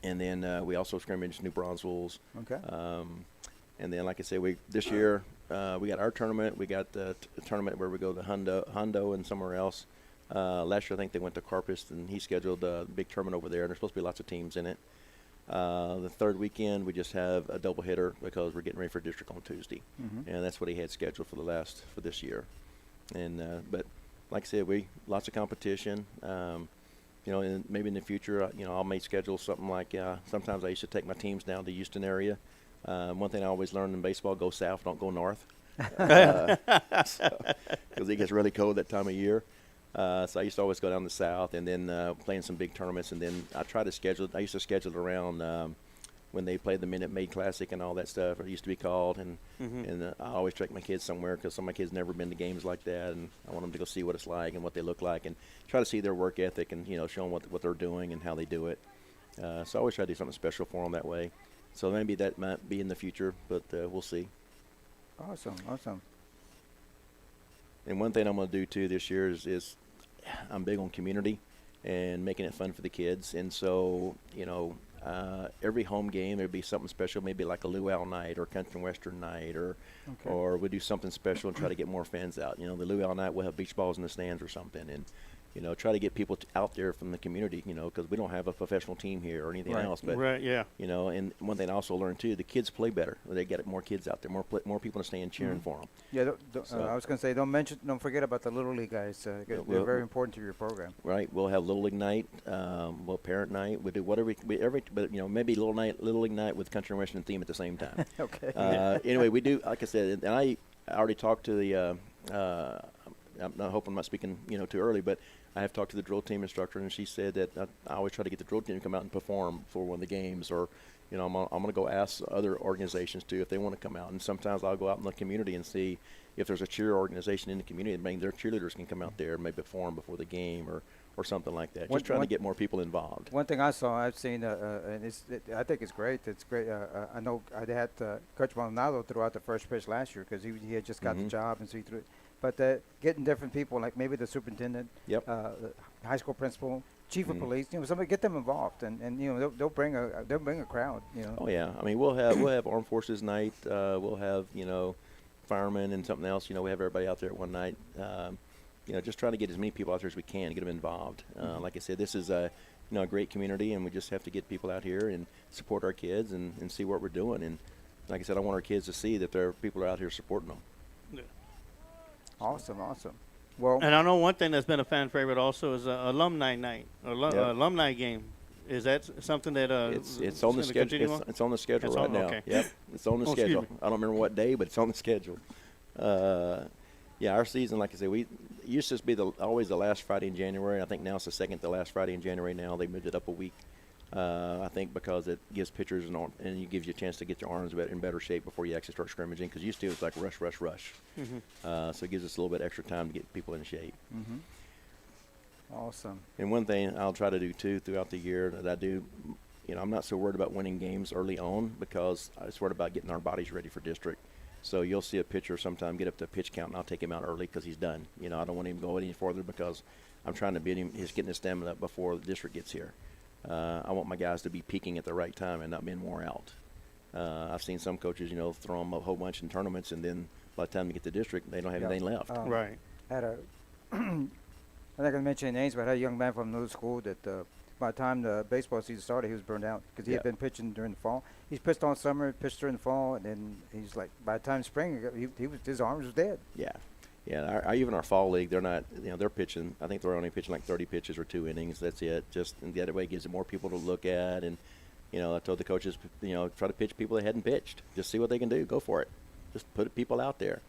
And then we also scrimmage New Braunfels. Okay. And then, like I said, this year we got our tournament. We got the tournament where we go to Hondo and somewhere else. Last year, I think they went to Corpus, and he scheduled a big tournament over there. And there's supposed to be lots of teams in it. The third weekend, we just have a doubleheader because we're getting ready for district on Tuesday, and that's what he had scheduled for this year. And but like I said, lots of competition. You know, and maybe in the future, you know, I may schedule something like sometimes I used to take my teams down to the Houston area. One thing I always learned in baseball, go south, don't go north. Because it gets really cold that time of year. So I used to always go down the south and then playing some big tournaments. And then I used to schedule it around when they played the Minute Maid Classic and all that stuff. It used to be called. And I always take my kids somewhere because some of my kids never been to games like that. And I want them to go see what it's like and what they look like and try to see their work ethic and, you know, show them what they're doing and how they do it. So I always try to do something special for them that way. So maybe that might be in the future, but we'll see. Awesome. And one thing I'm going to do, too, this year is I'm big on community and making it fun for the kids. And so, you know, every home game there'd be something special, maybe like a luau night or country and western night, or we do something special and try to get more fans out. You know, the luau night we'll have beach balls in the stands or something, and you know, try to get people out there from the community. You know, because we don't have a professional team here or anything else. But you know, and one thing I also learned too, the kids play better. They get more kids out there, more people to stand cheering for them. Yeah, I was going to say, don't forget about the Little League guys. They're very important to your program. Right, we'll have Little League night, we'll parent night. We do whatever but you know, maybe Little League night with country and western theme at the same time. Okay. Anyway, we do, like I said, and I already talked to the I'm not hoping I'm not speaking, too early, but I have talked to the drill team instructor, and she said that I always try to get the drill team to come out and perform for one of the games, or I'm going to go ask other organizations too if they want to come out. And sometimes I'll go out in the community and see if there's a cheer organization in the community, and maybe their cheerleaders can come out there and maybe perform before the game or something like that. Just trying to get more people involved. One thing I've seen, and I think it's great. It's great. I know I had Coach Maldonado throw out the first pitch last year because he had just got the job, and so he threw it. But getting different people, like maybe the superintendent, the high school principal, chief of police, somebody get them involved, and they'll bring a crowd. Oh yeah, I mean we'll have Armed Forces night. We'll have firemen and something else. We have everybody out there at one night. Just trying to get as many people out there as we can, get them involved. Like I said, this is a great community, and we just have to get people out here and support our kids and see what we're doing. And like I said, I want our kids to see that there are people out here supporting them. Yeah. Awesome. Well, and I know one thing that's been a fan favorite also is alumni night, alumni game. Is that something that it's on the schedule? It's on the schedule right now. Okay. Yep, it's on the schedule. I don't remember what day, but it's on the schedule. Our season, like I said, we used to be always the last Friday in January. I think now it's the second to last Friday in January. Now they moved it up a week. I think because it gives pitchers and it gives you a chance to get your arms in better shape before you actually start scrimmaging. Because used to it's like rush. So it gives us a little bit extra time to get people in shape. Awesome. And one thing I'll try to do too throughout the year that I do, I'm not so worried about winning games early on because I just worried about getting our bodies ready for district. So you'll see a pitcher sometime get up to a pitch count, and I'll take him out early because he's done. I don't want him to go any further because I'm trying to beat him. He's getting his stamina up before the district gets here. I want my guys to be peaking at the right time and not being wore out. I've seen some coaches, throw them a whole bunch in tournaments, and then by the time they get to district, they don't have anything left. Right. I'm not going to mention any names, but I had a young man from another school that by the time the baseball season started, he was burned out because he had been pitching during the fall. He's pitched all summer, pitched during the fall, and then he's like, by the time spring, his arms was dead. Yeah. Even our fall league, they're not, they're pitching. I think they're only pitching like 30 pitches or 2 innings. That's it. Just and the other way gives it more people to look at. And I told the coaches, try to pitch people that hadn't pitched. Just see what they can do. Go for it. Just put people out there.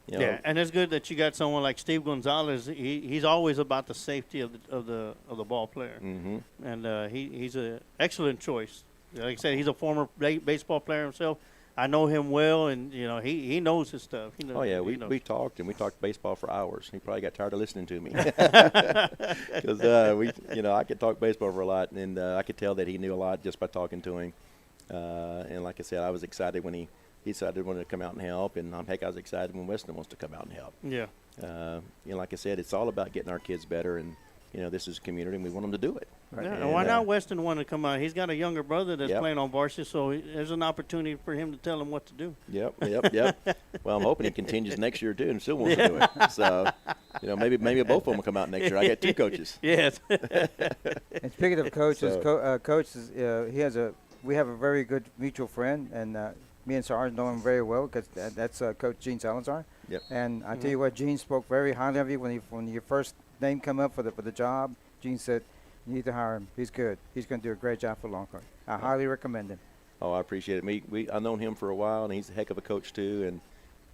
Yeah, and it's good that you got someone like Steve Gonzalez. He's always about the safety of the ball player, and he's an excellent choice. Like I said, he's a former baseball player himself. I know him well, and he knows his stuff. He knows, we talked baseball for hours. He probably got tired of listening to me because I could talk baseball for a lot, and I could tell that he knew a lot just by talking to him. And like I said, I was excited when he decided he wanted to come out and help, and I was excited when Weston wants to come out and help. Yeah. Like I said, it's all about getting our kids better, and this is a community, and we want them to do it. Right. Yeah, and why not Weston want to come out? He's got a younger brother that's playing on varsity, so there's an opportunity for him to tell him what to do. Yep. Well, I'm hoping he continues next year too, and still wants to do it. So, maybe both of them will come out next year. I got 2 coaches. Yes. And speaking of coaches, we have a very good mutual friend, and me and Sarge know him very well because that's Coach Gene Salazar. Yep. And I tell you what, Gene spoke very highly of you when your first name come up for the job. Gene said, "You need to hire him. He's good. He's going to do a great job for Lockhart. I highly recommend him." Oh, I appreciate it. I've known him for a while, and he's a heck of a coach too.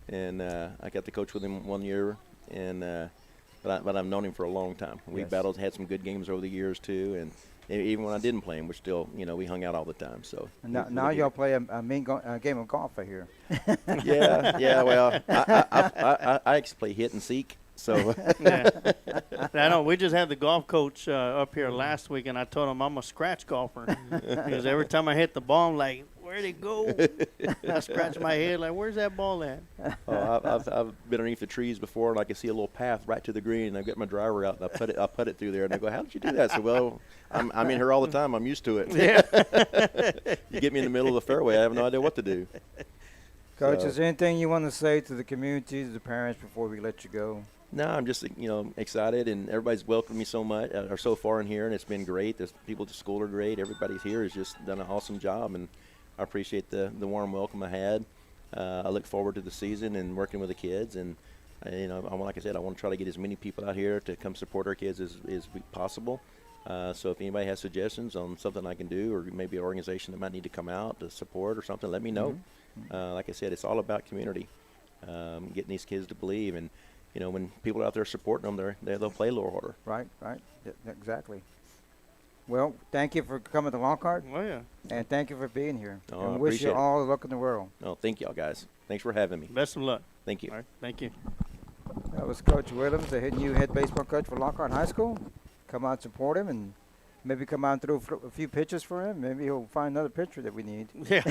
And I got to coach with him 1 year, but I've known him for a long time. We had some good games over the years too, and even when I didn't play him, we're still, we hung out all the time. So now y'all play a mean game of golf, I hear. Yeah. Well, I actually play hit and seek. So I know we just had the golf coach up here last week, and I told him I'm a scratch golfer because every time I hit the ball, I'm like, where'd it go? I scratch my head like, where's that ball at? I've been underneath the trees before, and I can see a little path right to the green. And I get my driver out, and I put it through there, and I go, how did you do that? I said, well, I'm in here all the time. I'm used to it. Yeah. You get me in the middle of the fairway, I have no idea what to do. Coach, is there anything you want to say to the community, to the parents, before we let you go? No, I'm just excited, and everybody's welcomed me so much or so far in here, and it's been great. The people at the school are great. Everybody here has just done an awesome job, and I appreciate the warm welcome I had. I look forward to the season and working with the kids, and like I said, I want to try to get as many people out here to come support our kids as possible. So if anybody has suggestions on something I can do, or maybe an organization that might need to come out to support or something, let me know. Like I said, it's all about community, getting these kids to believe. And when people are out there supporting them, they'll play a little harder. Right. Exactly. Well, thank you for coming to Lockhart, Oh, yeah. and thank you for being here. Oh, I and wish you appreciate it. all the luck in the world. No, thank y'all guys. Thanks for having me. Best of luck. Thank you. All right. Thank you. That was Coach Williams, the new head baseball coach for Lockhart High School. Come out and support him, and maybe come out and throw a few pitches for him. Maybe he'll find another pitcher that we need. Yeah.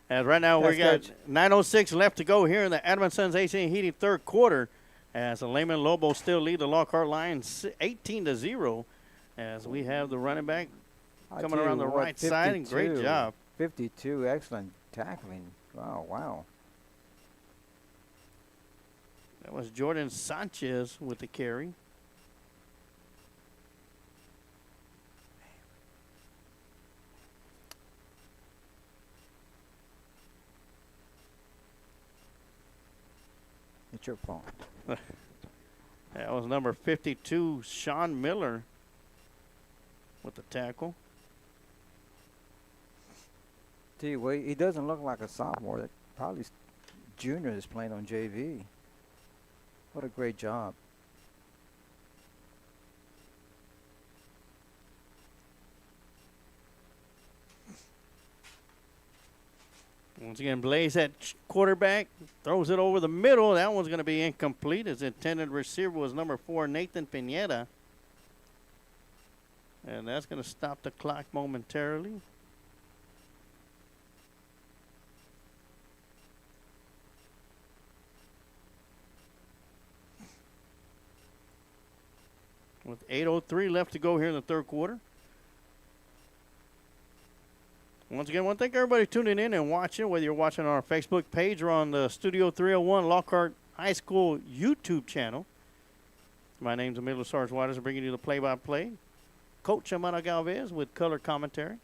And right now we got Coach. 9:06 left to go here in the Adams Sons AC and Heating third quarter, as the Lehman Lobos still lead the Lockhart Lions 18-0, as we have the running back I coming tell around you the what, right side, and great 52, job. 52, excellent tackling. Wow. That was Jordan Sanchez with the carry. It's your fault. That was number 52, Sean Miller, with the tackle. Tell you what, he doesn't look like a sophomore. That probably junior is playing on JV. What a great job. Once again, Blaze at quarterback, throws it over the middle. That one's going to be incomplete. His intended receiver was number 4, Nathan Pineda. And that's going to stop the clock momentarily. With 8:03 left to go here in the third quarter. Once again, I want to thank everybody tuning in and watching, whether you're watching on our Facebook page or on the Studio 301 Lockhart High School YouTube channel. My name's Emilio Sarge Waters, bringing you the play-by-play. Coach Amanda Galvez with color commentary.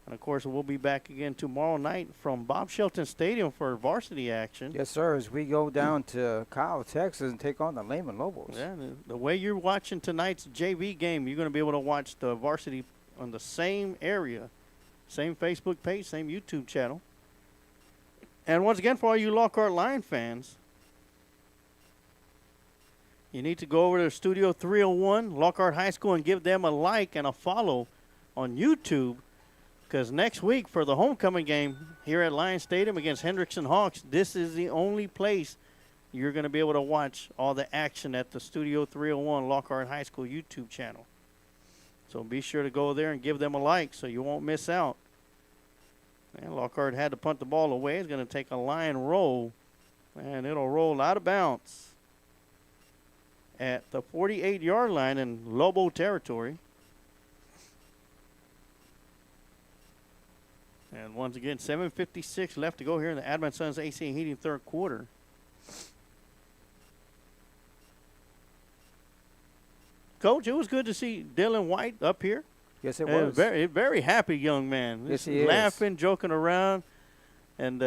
And, of course, we'll be back again tomorrow night from Bob Shelton Stadium for varsity action. Yes, sir, as we go down to Kyle, Texas, and take on the Lehman Lobos. Yeah, the way you're watching tonight's JV game, you're going to be able to watch the varsity on the same area. Same Facebook page, same YouTube channel. And once again, for all you Lockhart Lion fans, you need to go over to Studio 301, Lockhart High School, and give them a like and a follow on YouTube. Because next week for the homecoming game here at Lion Stadium against Hendrickson Hawks, this is the only place you're going to be able to watch all the action at the Studio 301 Lockhart High School YouTube channel. So be sure to go there and give them a like so you won't miss out. And Lockhart had to punt the ball away. It's going to take a line roll, and it'll roll out of bounds at the 48-yard line in Lobo territory. And once again, 7:56 left to go here in the Advent Sons AC and Heating third quarter. Coach, it was good to see Dylan White up here. Yes, it was. Very, very happy young man. Yes, Just he is. laughing, joking around, and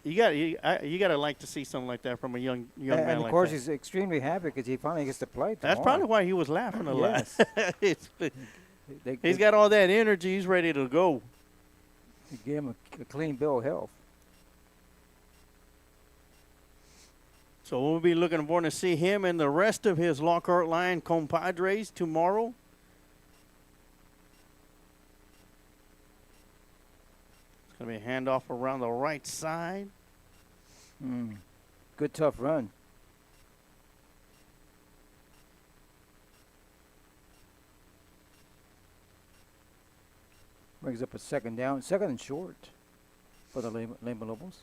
you got to like to see something like that from a young man And of like course, that. he's extremely happy because he finally gets to play tomorrow. That's probably why he was laughing a lot. Yes. He's got all that energy. He's ready to go. They gave him a clean bill of health. So we'll be looking forward to see him and the rest of his Lockhart Lion compadres tomorrow. It's going to be a handoff around the right side. Good, tough run. Brings up a second down, second and short for the Lehman Lobos.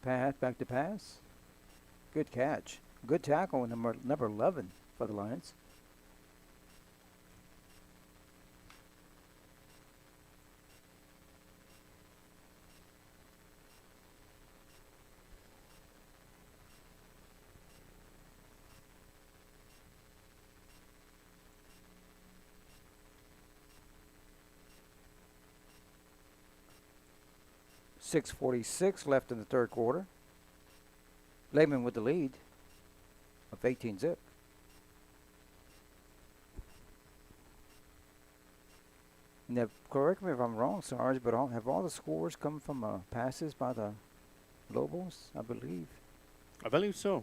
Pass, back to pass. Good catch. Good tackle, number 11 for the Lions. 6:46 left in the third quarter. Lehman with the lead of 18 zip. Now, correct me if I'm wrong, Sarge, but have all the scores come from passes by the Lobos, I believe? I believe so.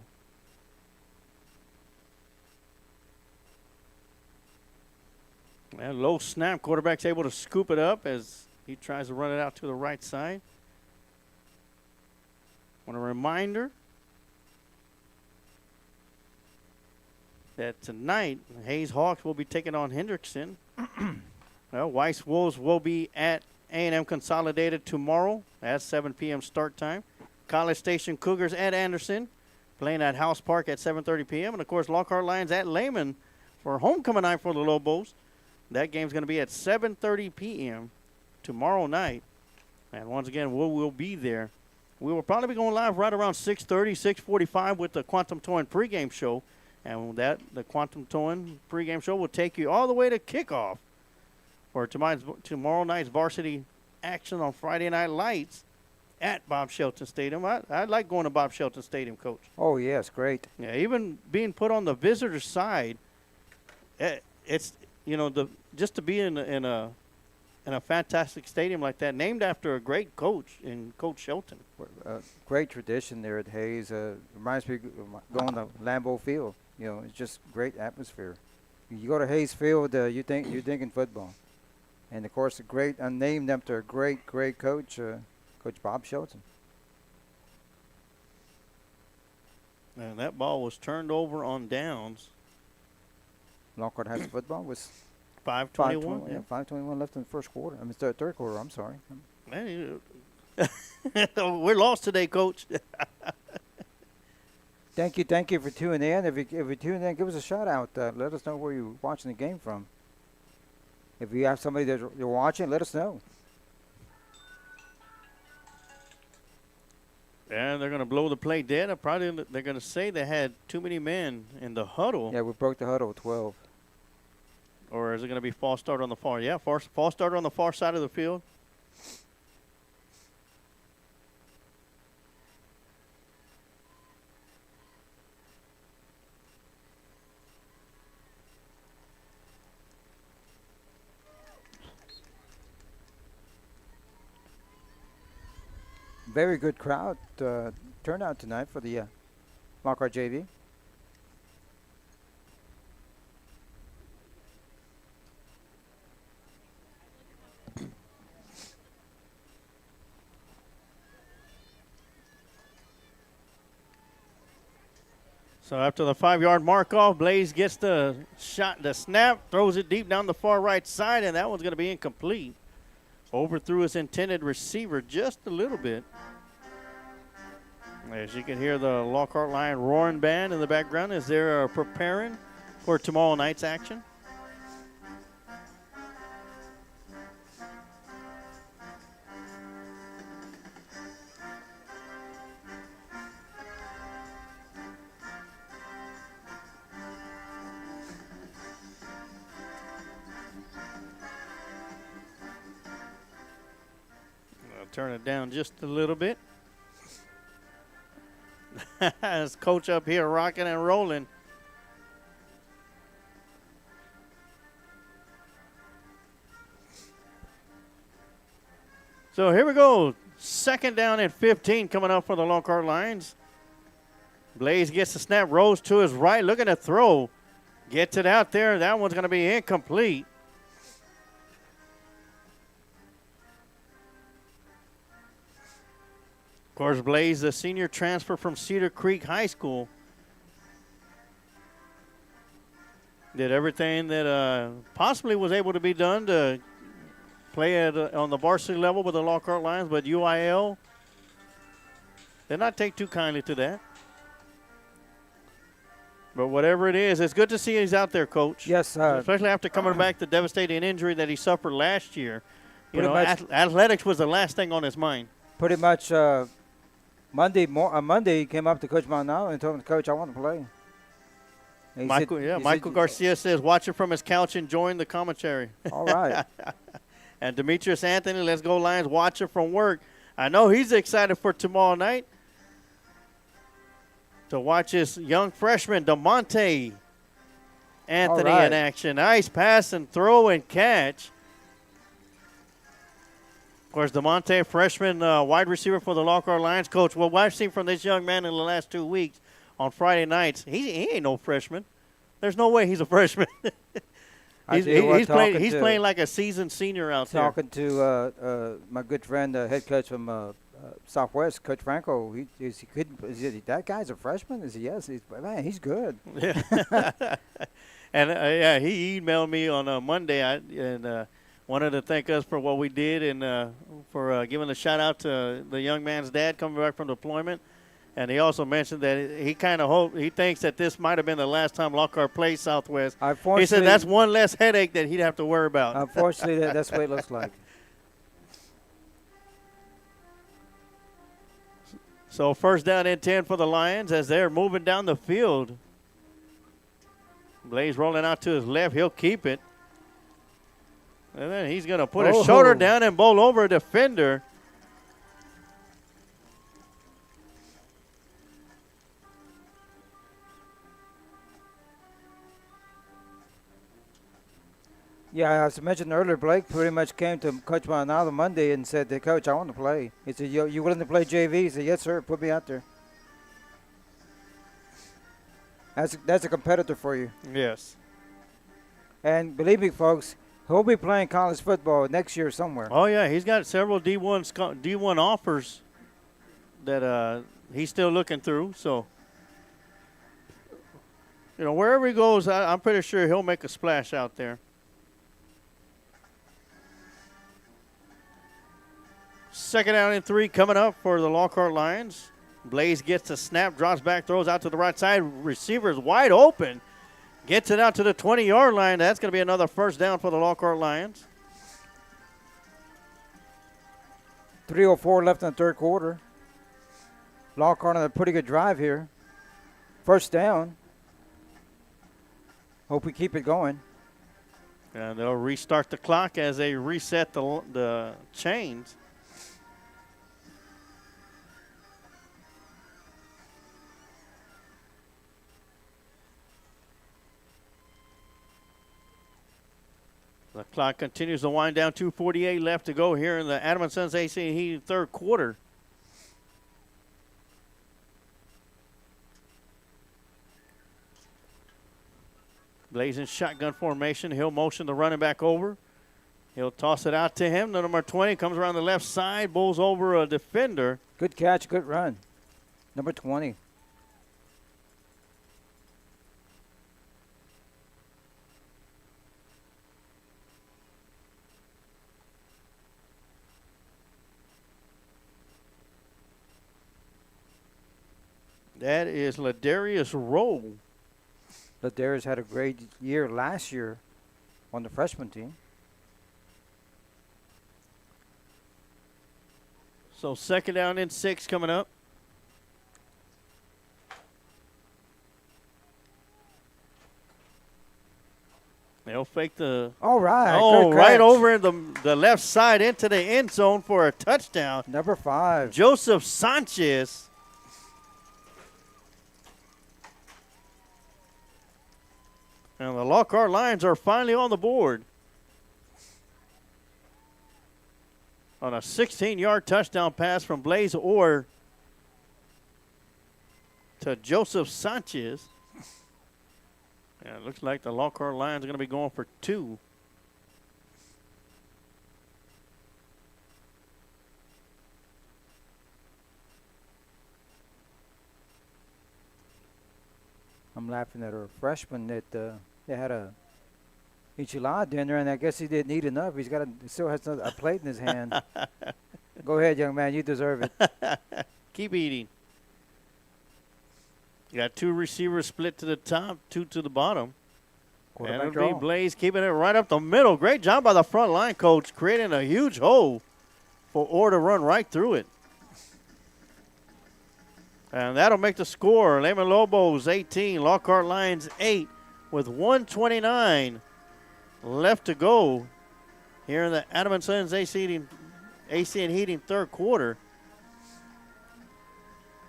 And low snap. Quarterback's able to scoop it up as he tries to run it out to the right side. Want a reminder that tonight Hayes Hawks will be taking on Hendrickson. Well, Weiss Wolves will be at A&M Consolidated tomorrow at 7 p.m. start time. College Station Cougars at Anderson, playing at House Park at 7:30 p.m. And, of course, Lockhart Lions at Lehman for homecoming night for the Lobos. That game's going to be at 7:30 p.m. tomorrow night. And, once again, we will be there. We will probably be going live right around 6:30, 6:45 with the Quantum Towing pregame show. And the Quantum Towing pregame show will take you all the way to kickoff for tomorrow night's varsity action on Friday Night Lights at Bob Shelton Stadium. I like going to Bob Shelton Stadium, Coach. Oh, yes, great. Yeah, even being put on the visitor side, it's just to be in a fantastic stadium like that, named after a great coach in Coach Shelton. Great tradition there at Hayes. Reminds me of going to Lambeau Field. It's just great atmosphere. You go to Hayes Field, you're thinking football. And, of course, named after a great coach, Coach Bob Shelton. And that ball was turned over on downs. Lockhart has the football with 5:21. Yeah, 5:21 left in the first quarter. Third quarter, I'm sorry. Man, we're lost today, Coach. Thank you for tuning in. If you tune in, give us a shout out. Let us know where you're watching the game from. If you have somebody that you're watching, let us know. And they're going to blow the play dead. Probably they're going to say they had too many men in the huddle. Yeah, we broke the huddle 12. Or is it going to be false start on the far? Yeah, false start on the far side of the field. Very good crowd turnout tonight for the Lockhart JV. So after the 5-yard mark off, Blaze gets the snap, throws it deep down the far right side, and that one's going to be incomplete. Overthrew his intended receiver just a little bit. As you can hear the Lockhart Lion roaring band in the background as they're preparing for tomorrow night's action. Turn it down just a little bit. As Coach up here rocking and rolling. So here we go. Second down and 15 coming up for the Lockhart Lions. Blaze gets the snap, rolls to his right, looking to throw. Gets it out there. That one's going to be incomplete. Of course, Blaze, the senior transfer from Cedar Creek High School, did everything that possibly was able to be done to play on the varsity level with the Lockhart Lions, but UIL did not take too kindly to that. But whatever it is, it's good to see he's out there, Coach. Yes, especially after coming back the devastating injury that he suffered last year. Athletics was the last thing on his mind. Pretty much Monday he came up to Coach Monau and told him, Coach, I want to play. Michael Garcia says, watching from his couch, enjoying the commentary. All right. And Demetrius Anthony, let's go Lions, watching from work. I know he's excited for tomorrow night to watch this young freshman, DeMonte Anthony, All right. in action. Nice pass and throw and catch. Of course, DeMonte, freshman wide receiver for the Lockhart Lions. Coach, what I've seen from this young man in the last 2 weeks on Friday nights, he ain't no freshman. There's no way he's a freshman. He's playing like a seasoned senior out there. Talking to my good friend, head coach from Southwest, Coach Franco. That guy's a freshman? Is he? Yes. He's good. Yeah. And yeah, he emailed me on Monday and wanted to thank us for what we did and for giving a shout out to the young man's dad coming back from deployment. And he also mentioned that he thinks that this might have been the last time Lockhart plays Southwest. He said that's one less headache that he'd have to worry about. Unfortunately, that's what it looks like. So first down and 10 for the Lions as they're moving down the field. Blaze rolling out to his left. He'll keep it. And then he's going to put his shoulder down and bowl over a defender. Yeah, as I mentioned earlier, Blake pretty much came to Coach Monado Monday and said, Coach, I want to play. He said, you willing to play JV? He said, yes, sir, put me out there. That's a competitor for you. Yes. And believe me, folks, he'll be playing college football next year somewhere. Oh, yeah, he's got several D1 offers that he's still looking through. So, wherever he goes, I'm pretty sure he'll make a splash out there. Second down and 3 coming up for the Lockhart Lions. Blaze gets the snap, drops back, throws out to the right side. Receiver's wide open. Gets it out to the 20-yard line. That's going to be another first down for the Lockhart Lions. 3:04 left in the third quarter. Lockhart on a pretty good drive here. First down. Hope we keep it going. And they'll restart the clock as they reset the chains. The clock continues to wind down. 2:48 left to go here in the Adam & Sons AC and Heating third quarter. Blazing shotgun formation. He'll motion the running back over. He'll toss it out to him. The number 20 comes around the left side, bowls over a defender. Good catch, good run. Number 20. That is Ladarius Rowe. Ladarius had a great year last year on the freshman team. So second down and 6 coming up. They'll fake the. All right. Oh, good right catch. over the left side into the end zone for a touchdown. Number 5. Joseph Sanchez. And the Lockhart Lions are finally on the board. On a 16-yard touchdown pass from Blaze Orr to Joseph Sanchez. Yeah, it looks like the Lockhart Lions are going to be going for 2. I'm laughing at our freshman that they had a enchilada dinner, and I guess he didn't eat enough. He still has a plate in his hand. Go ahead, young man. You deserve it. Keep eating. You got 2 receivers split to the top, 2 to the bottom. And it'll be Blaze keeping it right up the middle. Great job by the front line coach, creating a huge hole for Orr to run right through it. And that'll make the score. Lehman Lobos 18, Lockhart Lions 8 with 1:29 left to go here in the Adam & Sons AC and Heating third quarter.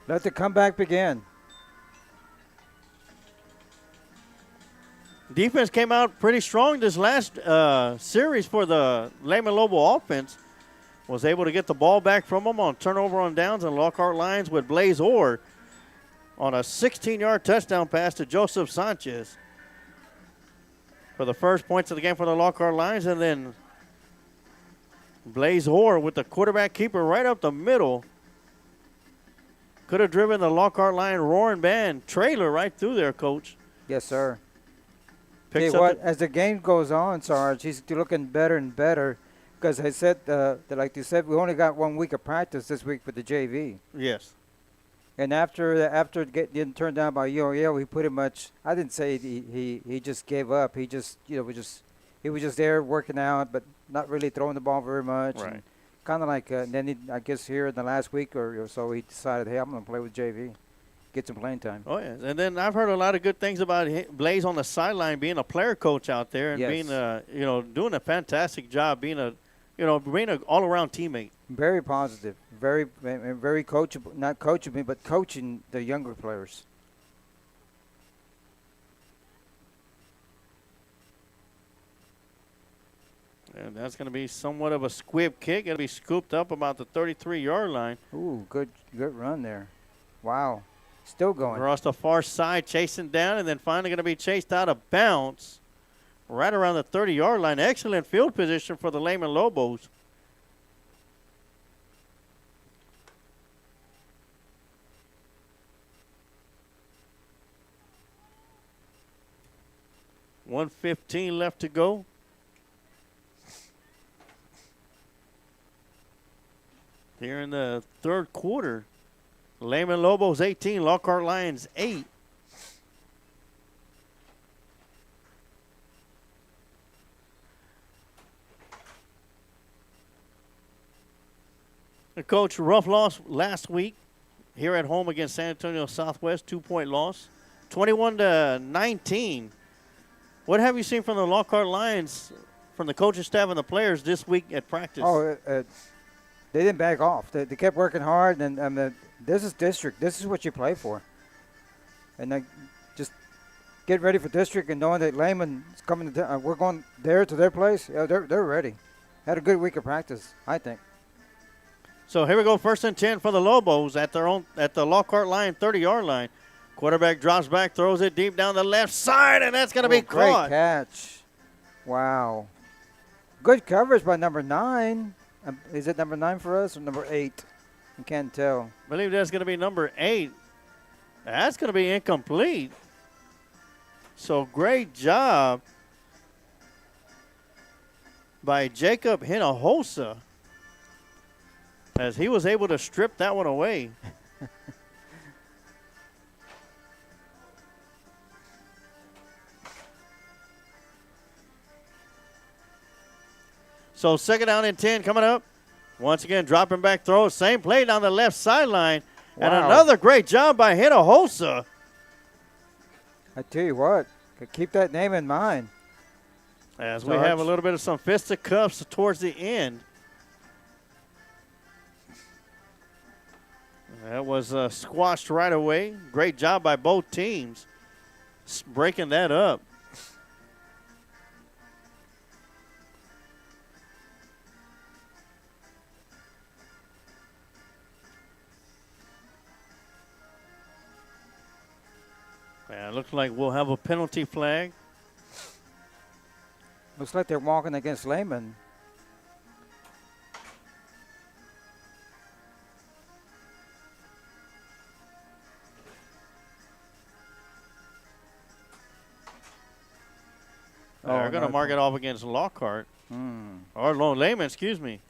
Let the comeback begin. Defense came out pretty strong this last series for the Lehman Lobo offense. Was able to get the ball back from them on turnover on downs and Lockhart lines with Blaze Orr on a 16-yard touchdown pass to Joseph Sanchez for the first points of the game for the Lockhart Lions. And then Blaze Orr with the quarterback keeper right up the middle. Could have driven the Lockhart Lion roaring band trailer right through there, Coach. Yes, sir. Picks Tell you up what, as the game goes on, Sarge, he's looking better and better. Because I said, like you said, we only got 1 week of practice this week with the JV. Yes. And after getting turned down by UAL, he pretty much, I didn't say he just gave up. He just, he was just there working out, but not really throwing the ball very much. Right. Kind of like, then I guess here in the last week or so, he decided, hey, I'm going to play with JV. Get some playing time. Oh, yeah. And then I've heard a lot of good things about Blaze on the sideline, being a player coach out there and Yes. being, doing a fantastic job, being an all-around teammate. Very positive. Very coachable. Not coaching me, but coaching the younger players. And that's going to be somewhat of a squib kick. It'll be scooped up about the 33-yard line. Ooh, good run there. Wow. Still going. Across the far side, chasing down, and then finally going to be chased out of bounds right around the 30-yard line. Excellent field position for the Lehman Lobos. $1:15 left to go. Here in the third quarter. Lehman Lobos 18, Lockhart Lions 8. The coach, rough loss last week here at home against San Antonio Southwest, 2-point loss, 21-19. What have you seen from the Lockhart Lions, from the coaching staff and the players this week at practice? Oh, they didn't back off. They kept working hard, and this is district. This is what you play for. And just get ready for district and knowing that Lehman is coming to we're going there to their place. Yeah, they're ready. Had a good week of practice, I think. So here we go, 1st and 10 for the Lobos at the Lockhart Lion 30-yard line. Quarterback drops back, throws it deep down the left side, and that's going to be caught. Great catch. Wow. Good coverage by number 9. Is it number 9 for us or number 8? I can't tell. I believe that's going to be number 8. That's going to be incomplete. So great job by Jacob Hinojosa as he was able to strip that one away. So 2nd down and 10 coming up. Once again, dropping back throw. Same play down the left sideline. Wow. And another great job by Hinojosa. I tell you what, keep that name in mind. As we have a little bit of some fisticuffs towards the end. That was squashed right away. Great job by both teams breaking that up. Yeah, it looks like we'll have a penalty flag. Looks like they're walking against Lehman. They're going to mark it off against Lockhart. Or Lehman, excuse me.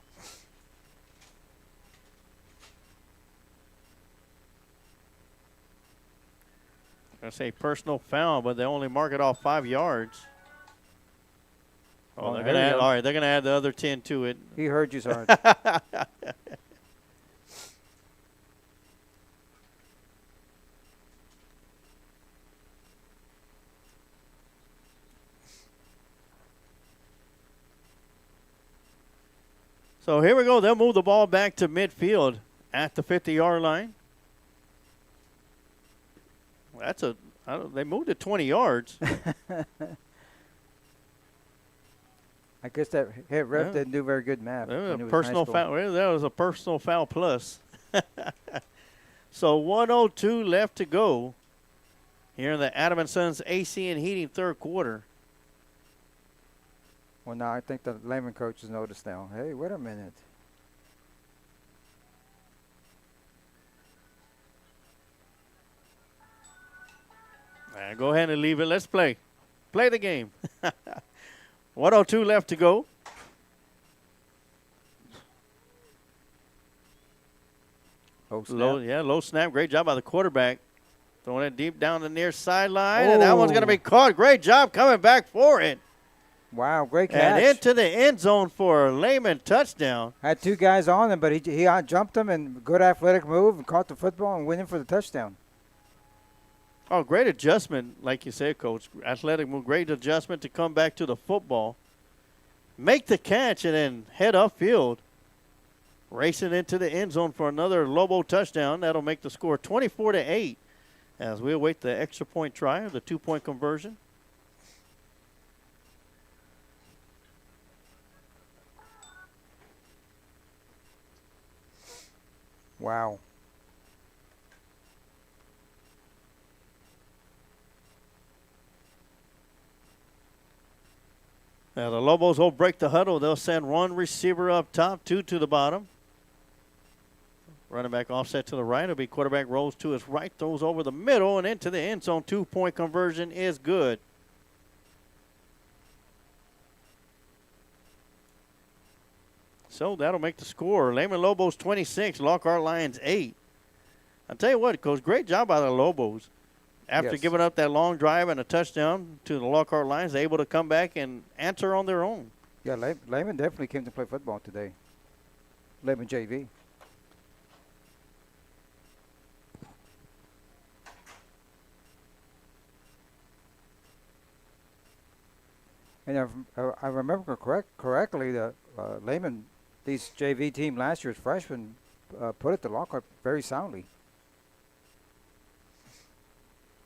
I say personal foul, but they only mark it off 5 yards. Oh, they're going to add. All right, they're going to add the other 10 to it. He heard you, Sarge. So here we go. They'll move the ball back to midfield at the 50-yard line. They moved it 20 yards. I guess that head ref didn't do very good math. That was when he a was in high personal school. foul. Well, that was a personal foul plus. So 1:02 left to go here in the Adam & Sons AC and Heating third quarter. Well, now I think the Lehman coach has noticed now. Hey, wait a minute. Go ahead and leave it. Let's play. Play the game. 1:02 left to go. Low snap. Great job by the quarterback. Throwing it deep down the near sideline. And that one's going to be caught. Great job coming back for it. Wow, great catch. And into the end zone for a Lehman touchdown. Had two guys on him, but he out-jumped him and good athletic move and caught the football and went in for the touchdown. Oh, great adjustment, like you said, Coach. Athletic move, great adjustment to come back to the football. Make the catch and then head upfield. Racing into the end zone for another Lobo touchdown. That'll make the score 24-8 as we await the extra point try or the 2-point conversion. Wow. Now the Lobos will break the huddle. They'll send one receiver up top, two to the bottom. Running back offset to the right. It'll be quarterback rolls to his right, throws over the middle and into the end zone. 2-point conversion is good. So that'll make the score. Lehman Lobos 26, Lockhart Lions 8. I'll tell you what, Coach, great job by the Lobos. After giving up that long drive and a touchdown to the Lockhart Lions, they're able to come back and answer on their own. Yeah, Lehman definitely came to play football today. Lehman JV. And if I remember correctly, the Lehman, these JV team last year's freshmen put it to Lockhart very soundly.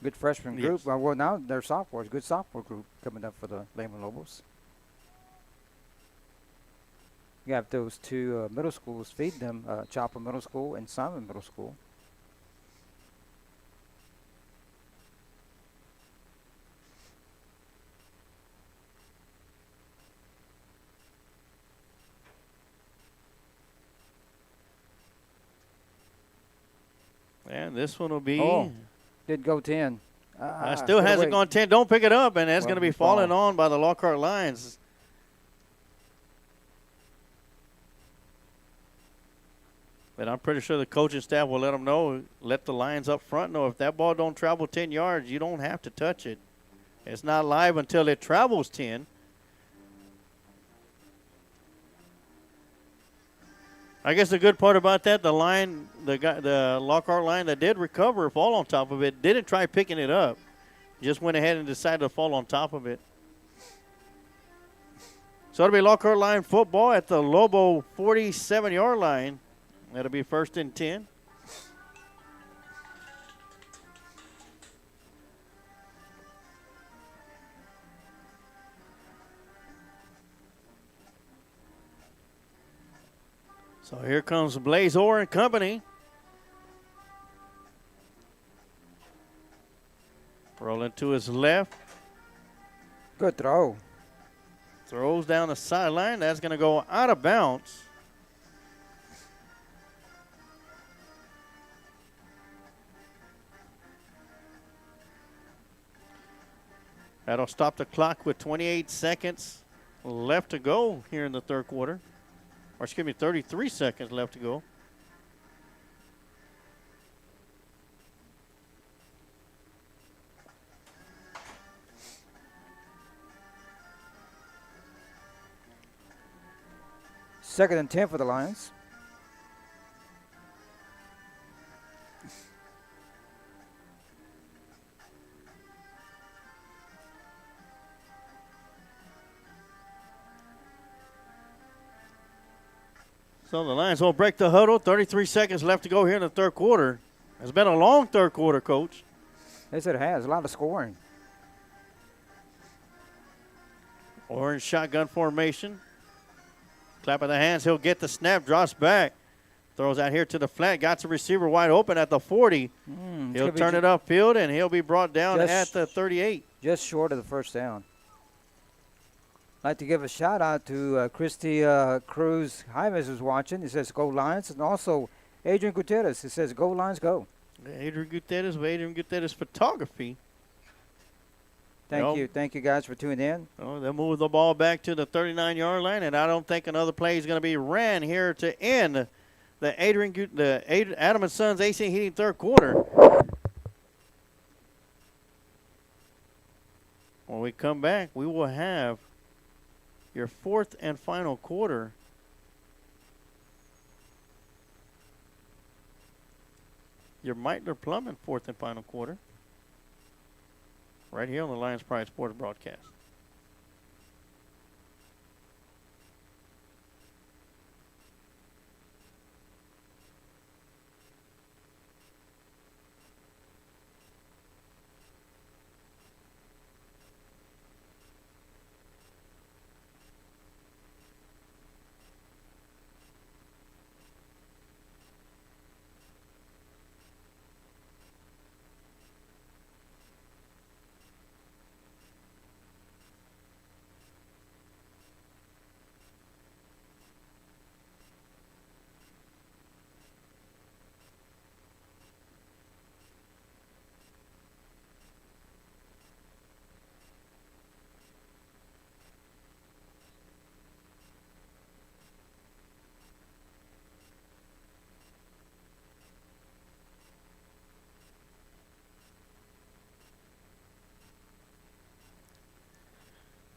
Good freshman group. Yes. Well, now they're sophomores. Good sophomore group coming up for the Lehman Lobos. You have those two middle schools feed them, Chapel Middle School and Simon Middle School. And this one will be. Oh, did go 10. Still hasn't gone 10. Don't pick it up, and that's Well, going to be falling on by the Lockhart Lions. But I'm pretty sure the coaching staff will let them know, let the Lions up front know if that ball don't travel 10 yards, you don't have to touch it. It's not live until it travels 10. I guess the good part about that, the Lockhart line that did recover, fall on top of it, didn't try picking it up. Just went ahead and decided to fall on top of it. So it'll be Lockhart line football at the Lobo 47-yard line. That'll be 1st and 10. So here comes Blaze Orr and company. Rolling to his left. Good throw. Throws down the sideline. That's going to go out of bounds. That'll stop the clock with 28 seconds left to go here in the third quarter. Or excuse me, 33 seconds left to go. Second and 10 for the Lions. So the Lions will break the huddle. 33 seconds left to go here in the third quarter. It's been a long third quarter, Coach. Yes, it has. A lot of scoring. Orange shotgun formation. Clap of the hands. He'll get the snap. Drops back. Throws out here to the flat. Got the receiver wide open at the 40. He'll turn it upfield, and he'll be brought down at the 38. Just short of the first down. I'd like to give a shout out to Christy Cruz Jaimes, who's watching. He says, "Go Lions." And also Adrian Gutierrez. He says, "Go Lions, go." Adrian Gutierrez Photography. Thank you guys for tuning in. Oh, they'll move the ball back to the 39-yard line, and I don't think another play is going to be ran here to end the Adam and Sons AC Heating third quarter. When we come back, we will have your fourth and final quarter. Your Meitler Plumbing fourth and final quarter. Right here on the Lions Pride Sports broadcast.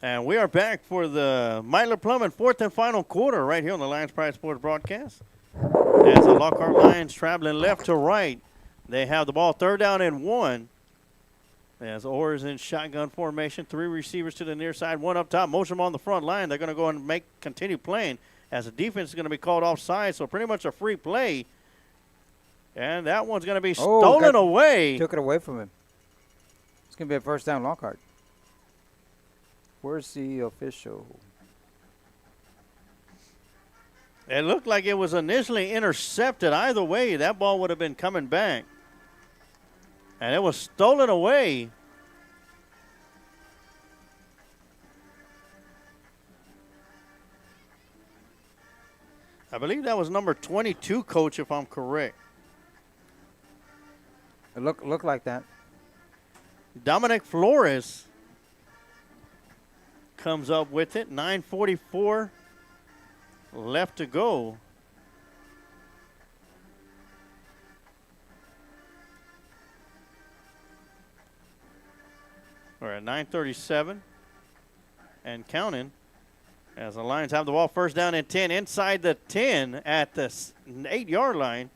And we are back for the Meitler Plumbing fourth and final quarter right here on the Lions Pride Sports broadcast. As the Lockhart Lions traveling left to right, they have the ball third down and 1. As Orr's in shotgun formation, 3 receivers to the near side, 1 up top. Most of them on the front line. They're going to go and continue playing as the defense is going to be called offside, so pretty much a free play. And that one's going to be stolen away. Took it away from him. It's going to be a first down, Lockhart. Where's the official? It looked like it was initially intercepted. Either way, that ball would have been coming back. And it was stolen away. I believe that was number 22, Coach, if I'm correct. It looked like that. Dominic Flores comes up with it. 9:44 left to go. We're at 9:37 and counting as the Lions have the ball first down and 10 inside the 10 at the 8-yard line.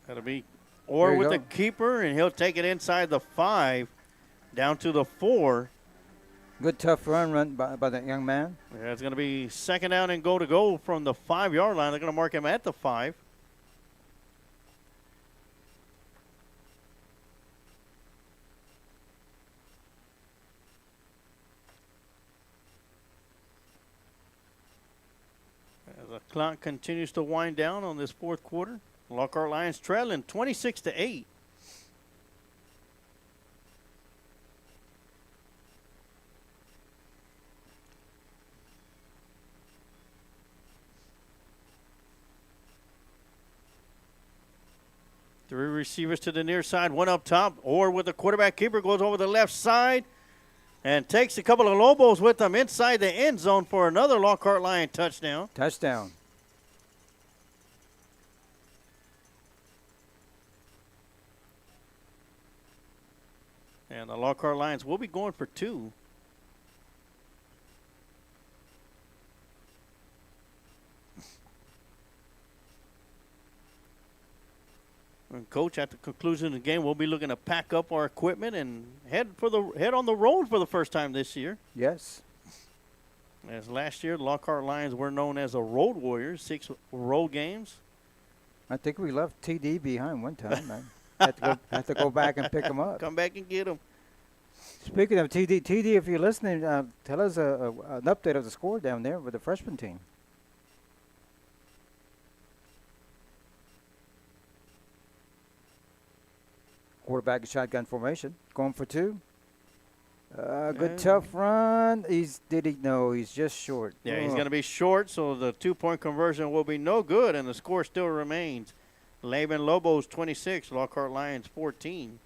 That'll be Orr with the keeper, and he'll take it inside the 5 down to the 4. Good tough run by that young man. Yeah, it's going to be second down and goal to go from the 5-yard line. They're going to mark him at the 5. As the clock continues to wind down on this fourth quarter, Lockhart Lions trailing 26-8. Three receivers to the near side, 1 up top. Or with the quarterback keeper goes over the left side and takes a couple of Lobos with them inside the end zone for another Lockhart Lion touchdown. Touchdown. And the Lockhart Lions will be going for 2. And Coach, at the conclusion of the game, we'll be looking to pack up our equipment and head on the road for the first time this year. Yes. As last year, the Lockhart Lions were known as the Road Warriors, 6 road games. I think we left TD behind one time. I had to go back and pick him up. Come back and get him. Speaking of TD, if you're listening, tell us an update of the score down there with the freshman team. Quarterback in shotgun formation, going for 2. Good tough run. He's just short. Yeah, he's going to be short, so the 2-point conversion will be no good, and the score still remains. Lehman Lobos 26, Lockhart Lions 14.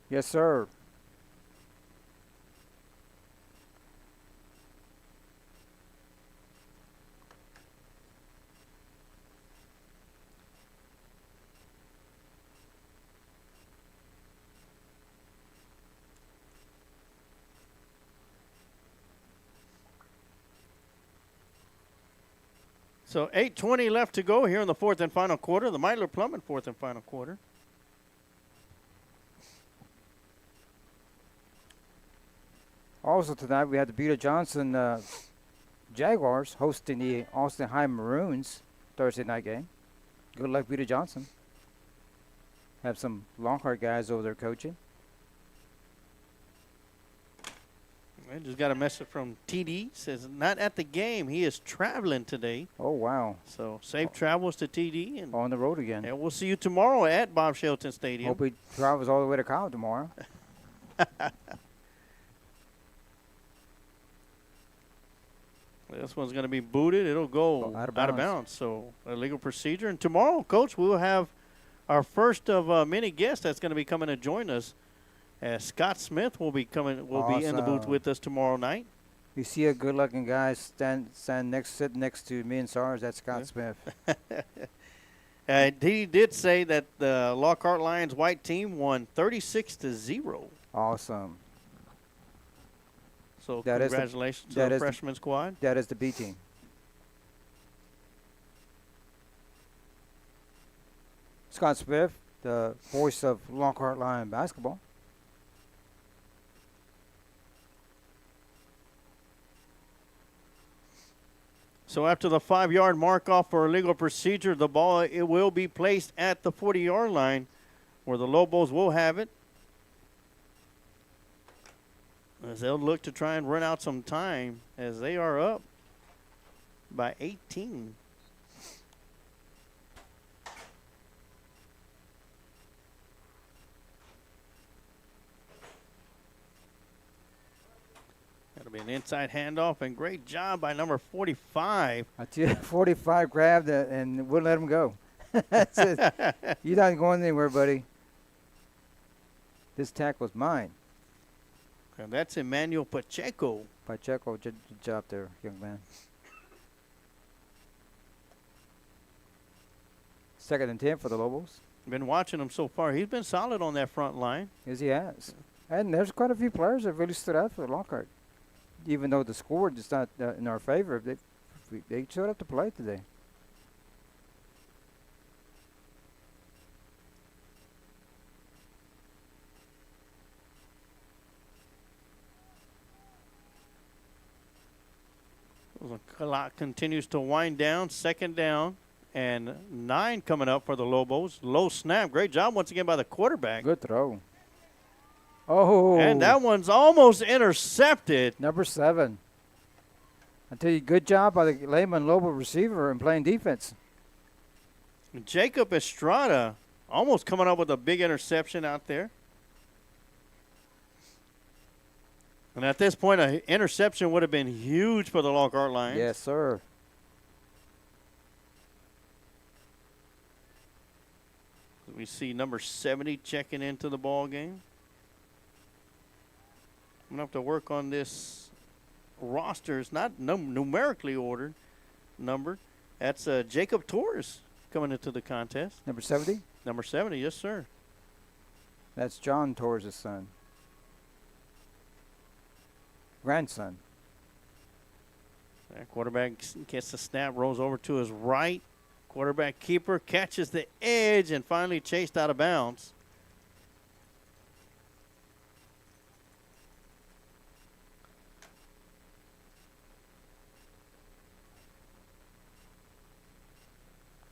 Yes, sir. So 8:20 left to go here in the fourth and final quarter. The Meidler Plumbing fourth and final quarter. Also tonight we had the Beta Johnson Jaguars hosting the Austin High Maroons Thursday night game. Good luck, Beta Johnson. Have some Lockhart guys over there coaching. I just got a message from TD. Says not at the game. He is traveling today. Oh, wow. So safe travels to TD. And on the road again. we'll see you tomorrow at Bob Shelton Stadium. Hope he travels all the way to Kyle tomorrow. This one's going to be booted. It'll go out of bounds. So a legal procedure. And tomorrow, Coach, we will have our first of many guests that's going to be coming to join us. Scott Smith will be coming. Will be in the booth with us tomorrow night. You see a good-looking guy sit next to me and SARS. That's Scott Smith. He did say that the Lockhart Lions white team won 36-0. Awesome. So congratulations to the freshman squad. That is the B team. Scott Smith, the voice of Lockhart Lion basketball. So after the 5-yard mark off for illegal procedure, the ball it will be placed at the 40-yard line where the Lobos will have it. As they'll look to try and run out some time as they are up by 18. That'll be an inside handoff, and great job by number 45. I tell you, 45 grabbed it and wouldn't let him go. That's it. You're not going anywhere, buddy. This tackle's mine. And that's Emmanuel Pacheco. Pacheco, good job there, young man. 2nd and 10 for the Lobos. Been watching him so far. He's been solid on that front line. Yes, he has. And there's quite a few players that really stood out for Lockhart. Even though the score is not in our favor, they showed up to play today. The clock continues to wind down. 2nd down and 9 coming up for the Lobos. Low snap. Great job once again by the quarterback. Good throw. Oh. And that one's almost intercepted. Number 7. I tell you, good job by the Lehman Lobo receiver and playing defense. Jacob Estrada almost coming up with a big interception out there. And at this point, an interception would have been huge for the Lockhart Lions. Yes, sir. We see number 70 checking into the ball game. I'm going to have to work on this roster. It's not numerically ordered, numbered. That's Jacob Torres coming into the contest. Number 70? Number 70, yes, sir. That's John Torres' son. Grandson. That quarterback gets the snap, rolls over to his right. Quarterback keeper catches the edge and finally chased out of bounds.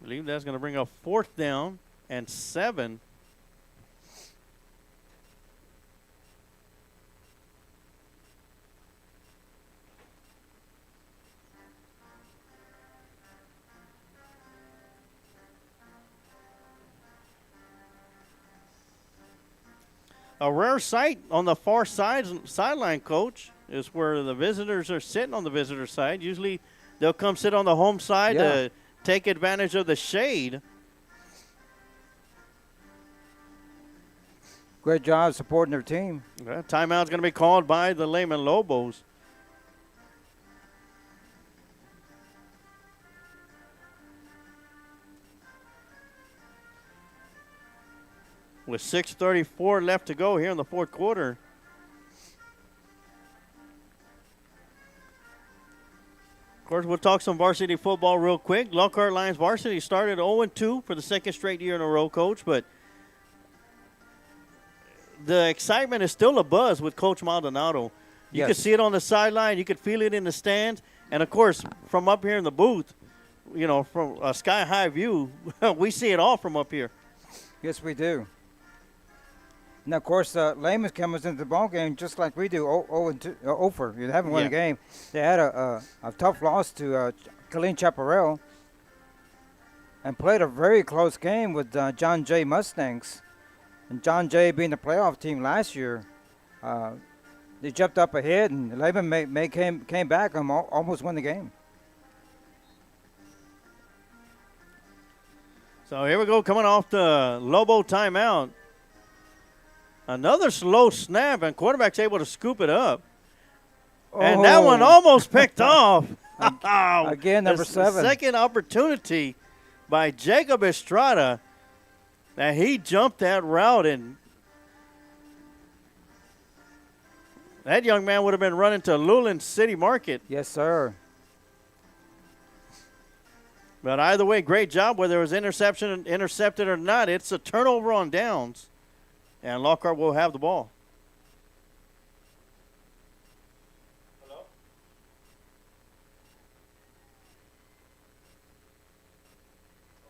I believe that's going to bring up 4th down and 7. A rare sight on the far sideline, Coach, is where the visitors are sitting on the visitor side. Usually they'll come sit on the home side to take advantage of the shade. Great job supporting their team. Timeout's going to be called by the Lehman Lobos. With 6:34 left to go here in the 4th quarter. Of course, we'll talk some varsity football real quick. Lockhart Lions varsity started 0-2 for the 2nd straight year in a row, Coach, but the excitement is still a buzz with Coach Maldonado. You could see it on the sideline. You could feel it in the stands. And, of course, from up here in the booth, you know, from a sky-high view, we see it all from up here. Yes, we do. And, of course, Lehman comes into the ball game just like we do, 0-4. You haven't won a game. They had a tough loss to Colleen Chaparral and played a very close game with John Jay Mustangs. And John Jay being the playoff team last year, they jumped up ahead, and Lehman came back and almost won the game. So here we go, coming off the Lobo timeout. Another slow snap, and quarterback's able to scoop it up. And that one almost picked off. Again, number 7. Second opportunity by Jacob Estrada. Now, he jumped that route, and that young man would have been running to Luland City Market. Yes, sir. But either way, great job. Whether it was intercepted or not, it's a turnover on downs. And Lockhart will have the ball. Hello?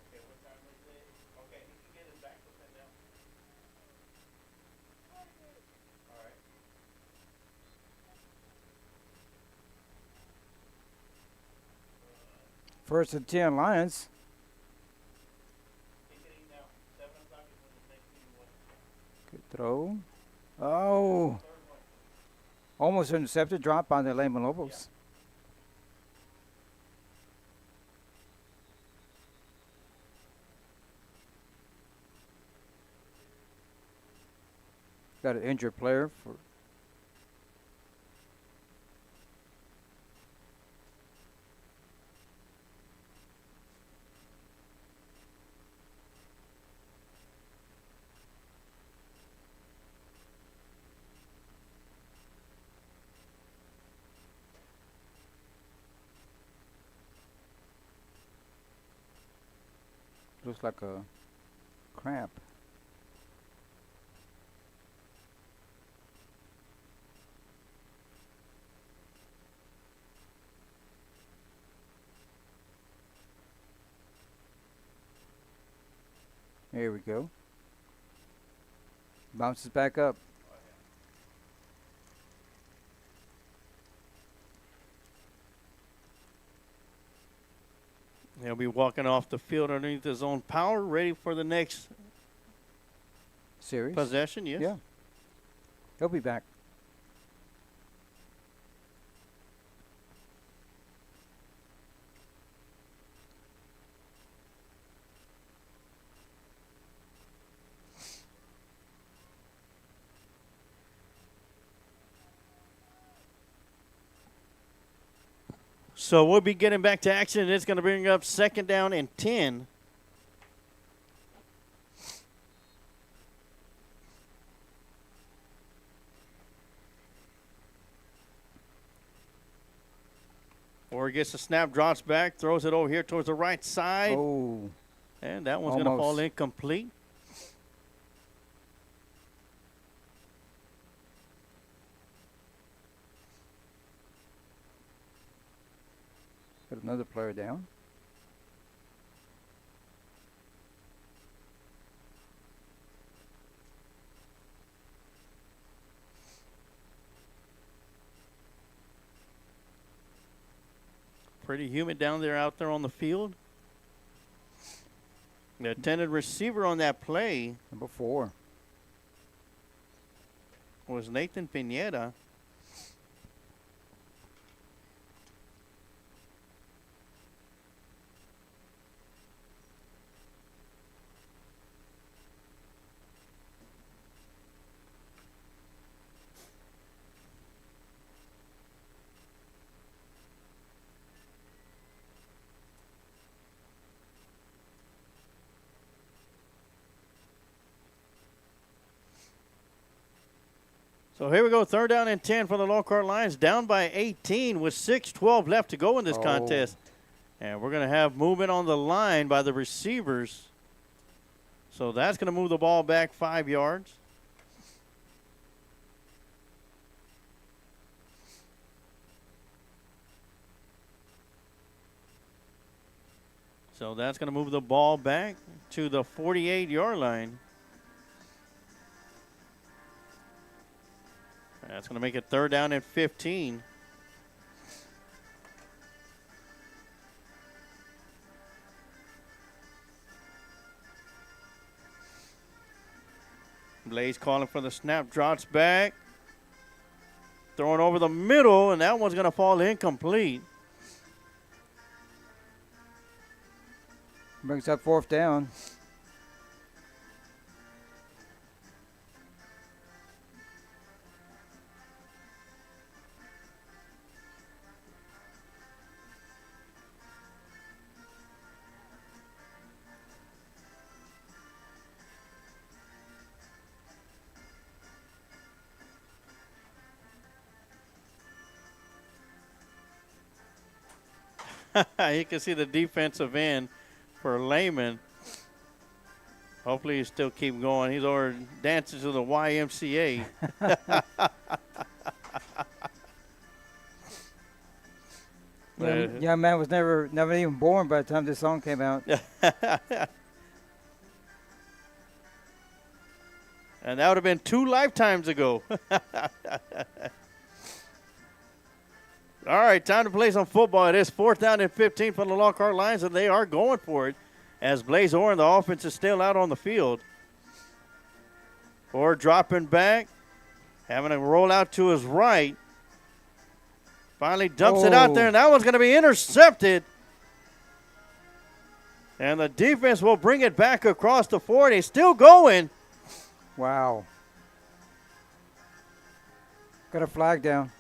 Okay, what time is it? Okay, he can get his back to send down. All right. First and 10 Lions. Good throw. Oh. Almost intercepted. Drop by the Lehman Lobos. Got an injured player for. Looks like a cramp. Here we go. Bounces back up. He'll be walking off the field underneath his own power, ready for the next Series. possession. Yes. Yeah. He'll be back. So we'll be getting back to action. It's going to bring up 2nd down and 10. Or gets the snap, drops back, throws it over here towards the right side. Oh, And that one's going to fall almost. incomplete. Got another player down. Pretty humid down there out there on the field. The intended receiver on that play Number 4. was Nathan Pineda. So here we go, 3rd down and 10 for the Lockhart Lions, down by 18 with 6:12 left to go in this contest. And we're going to have movement on the line by the receivers. So that's going to move the ball back 5 yards. So that's going to move the ball back to the 48-yard line. That's going to make it 3rd down and 15. Blaze calling for the snap, drops back. Throwing over the middle, and that one's going to fall incomplete. Brings up 4th down. You can see the defensive end for Lehman. Hopefully he still keep going. He's over dancing to the YMCA. Young man was never even born by the time this song came out. And that would have been 2 lifetimes ago. All right, time to play some football. It is 4th down and 15 for the Lockhart Lions, and they are going for it as Blaze Orr and the offense is still out on the field. Orr dropping back, having a roll out to his right. Finally dumps it out there, and that one's going to be intercepted. And the defense will bring it back across the 40. Still going. Wow. Got a flag down.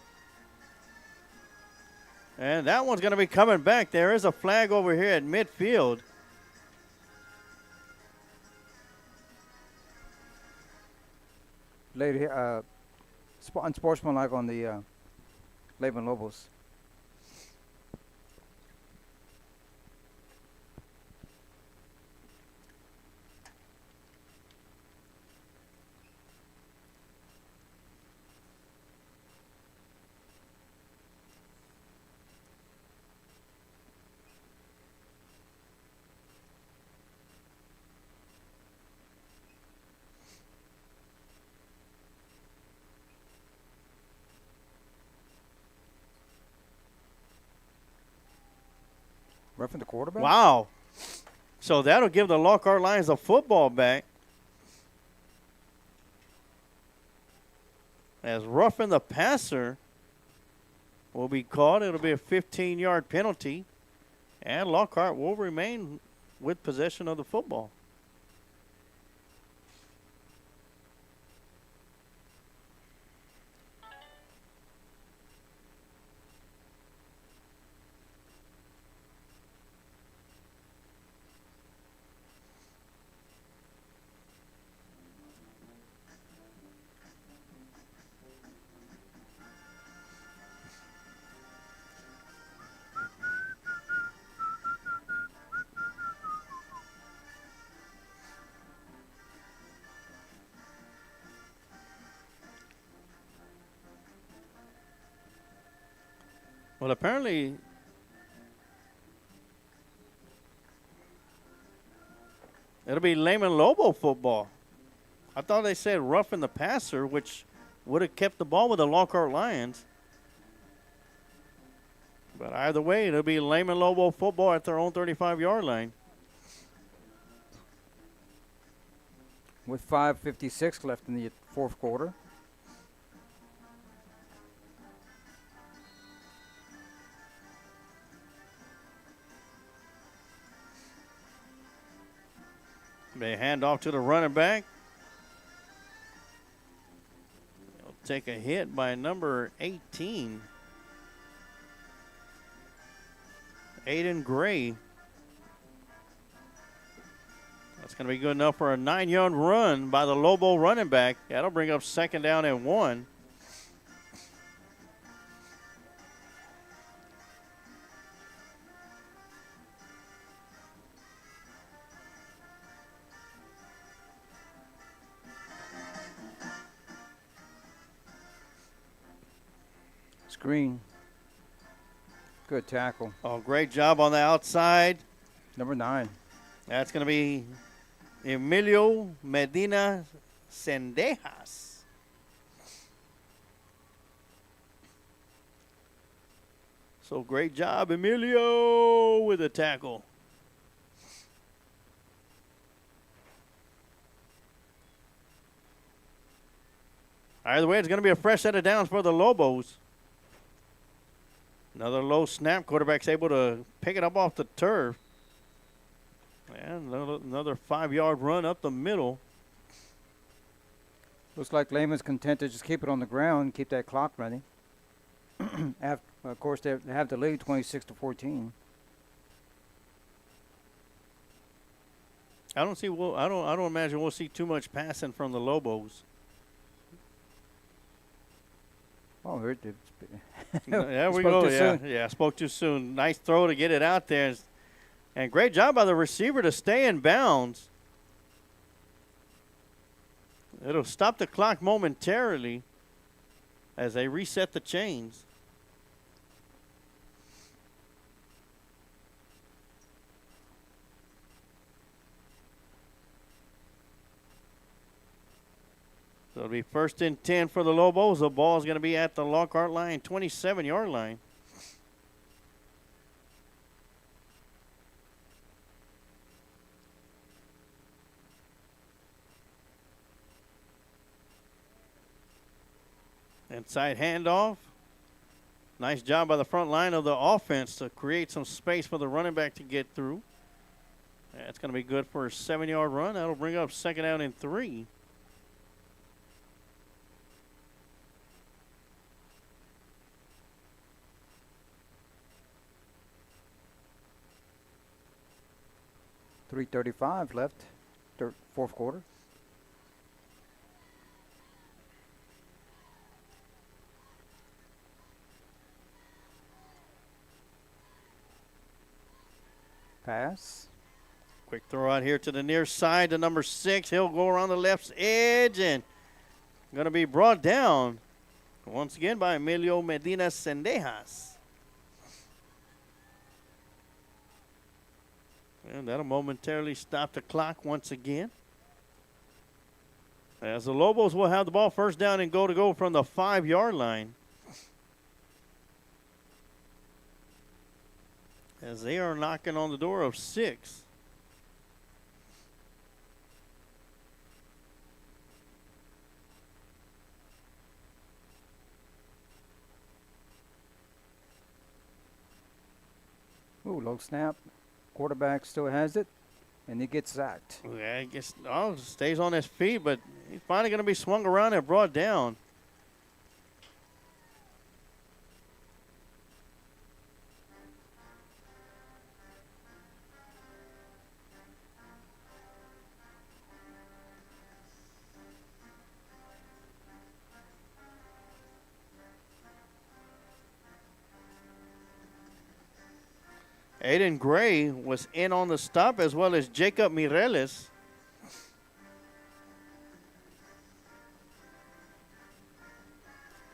And that one's going to be coming back. There is a flag over here at midfield. Lady, unsportsmanlike on the Lehman Lobos. Roughing the quarterback? Wow. So that'll give the Lockhart Lions the football back. As roughing the passer will be called. It'll be a 15-yard penalty. And Lockhart will remain with possession of the football. Well, apparently, it'll be Lehman Lobo football. I thought they said roughing the passer, which would have kept the ball with the Lockhart Lions. But either way, it'll be Lehman Lobo football at their own 35-yard line. With 5:56 left in the fourth quarter. They hand off to the running back. He'll take a hit by number 18. Aiden Gray. That's going to be good enough for a 9-yard run by the Lobo running back. That'll bring up 2nd down and 1. Screen. Good tackle. Oh, great job on the outside. Number 9. That's going to be Emilio Medina Sendejas. So great job, Emilio, with the tackle. Either way, it's going to be a fresh set of downs for the Lobos. Another low snap. Quarterback's able to pick it up off the turf. And another 5-yard run up the middle. Looks like Lehman's content to just keep it on the ground and keep that clock running. Of course, they have the lead 26-14. I don't imagine we'll see too much passing from the Lobos. Oh, There we go. Yeah, spoke too soon. Nice throw to get it out there. And great job by the receiver to stay in bounds. It'll stop the clock momentarily as they reset the chains. So it'll be 1st and 10 for the Lobos. The ball is going to be at the Lockhart line, 27-yard line. Inside handoff. Nice job by the front line of the offense to create some space for the running back to get through. That's going to be good for a 7-yard run. That'll bring up 2nd down and 3. .335 left, fourth quarter. Pass. Quick throw out here to the near side to number 6. He'll go around the left edge and going to be brought down once again by Emilio Medina Sendejas. And that'll momentarily stop the clock once again. As the Lobos will have the ball 1st down and go from the 5-yard line. As they are knocking on the door of 6. Ooh, low snap. Quarterback still has it, and he gets sacked. Yeah, I guess stays on his feet, but he's finally going to be swung around and brought down. Aiden Gray was in on the stop, as well as Jacob Mireles.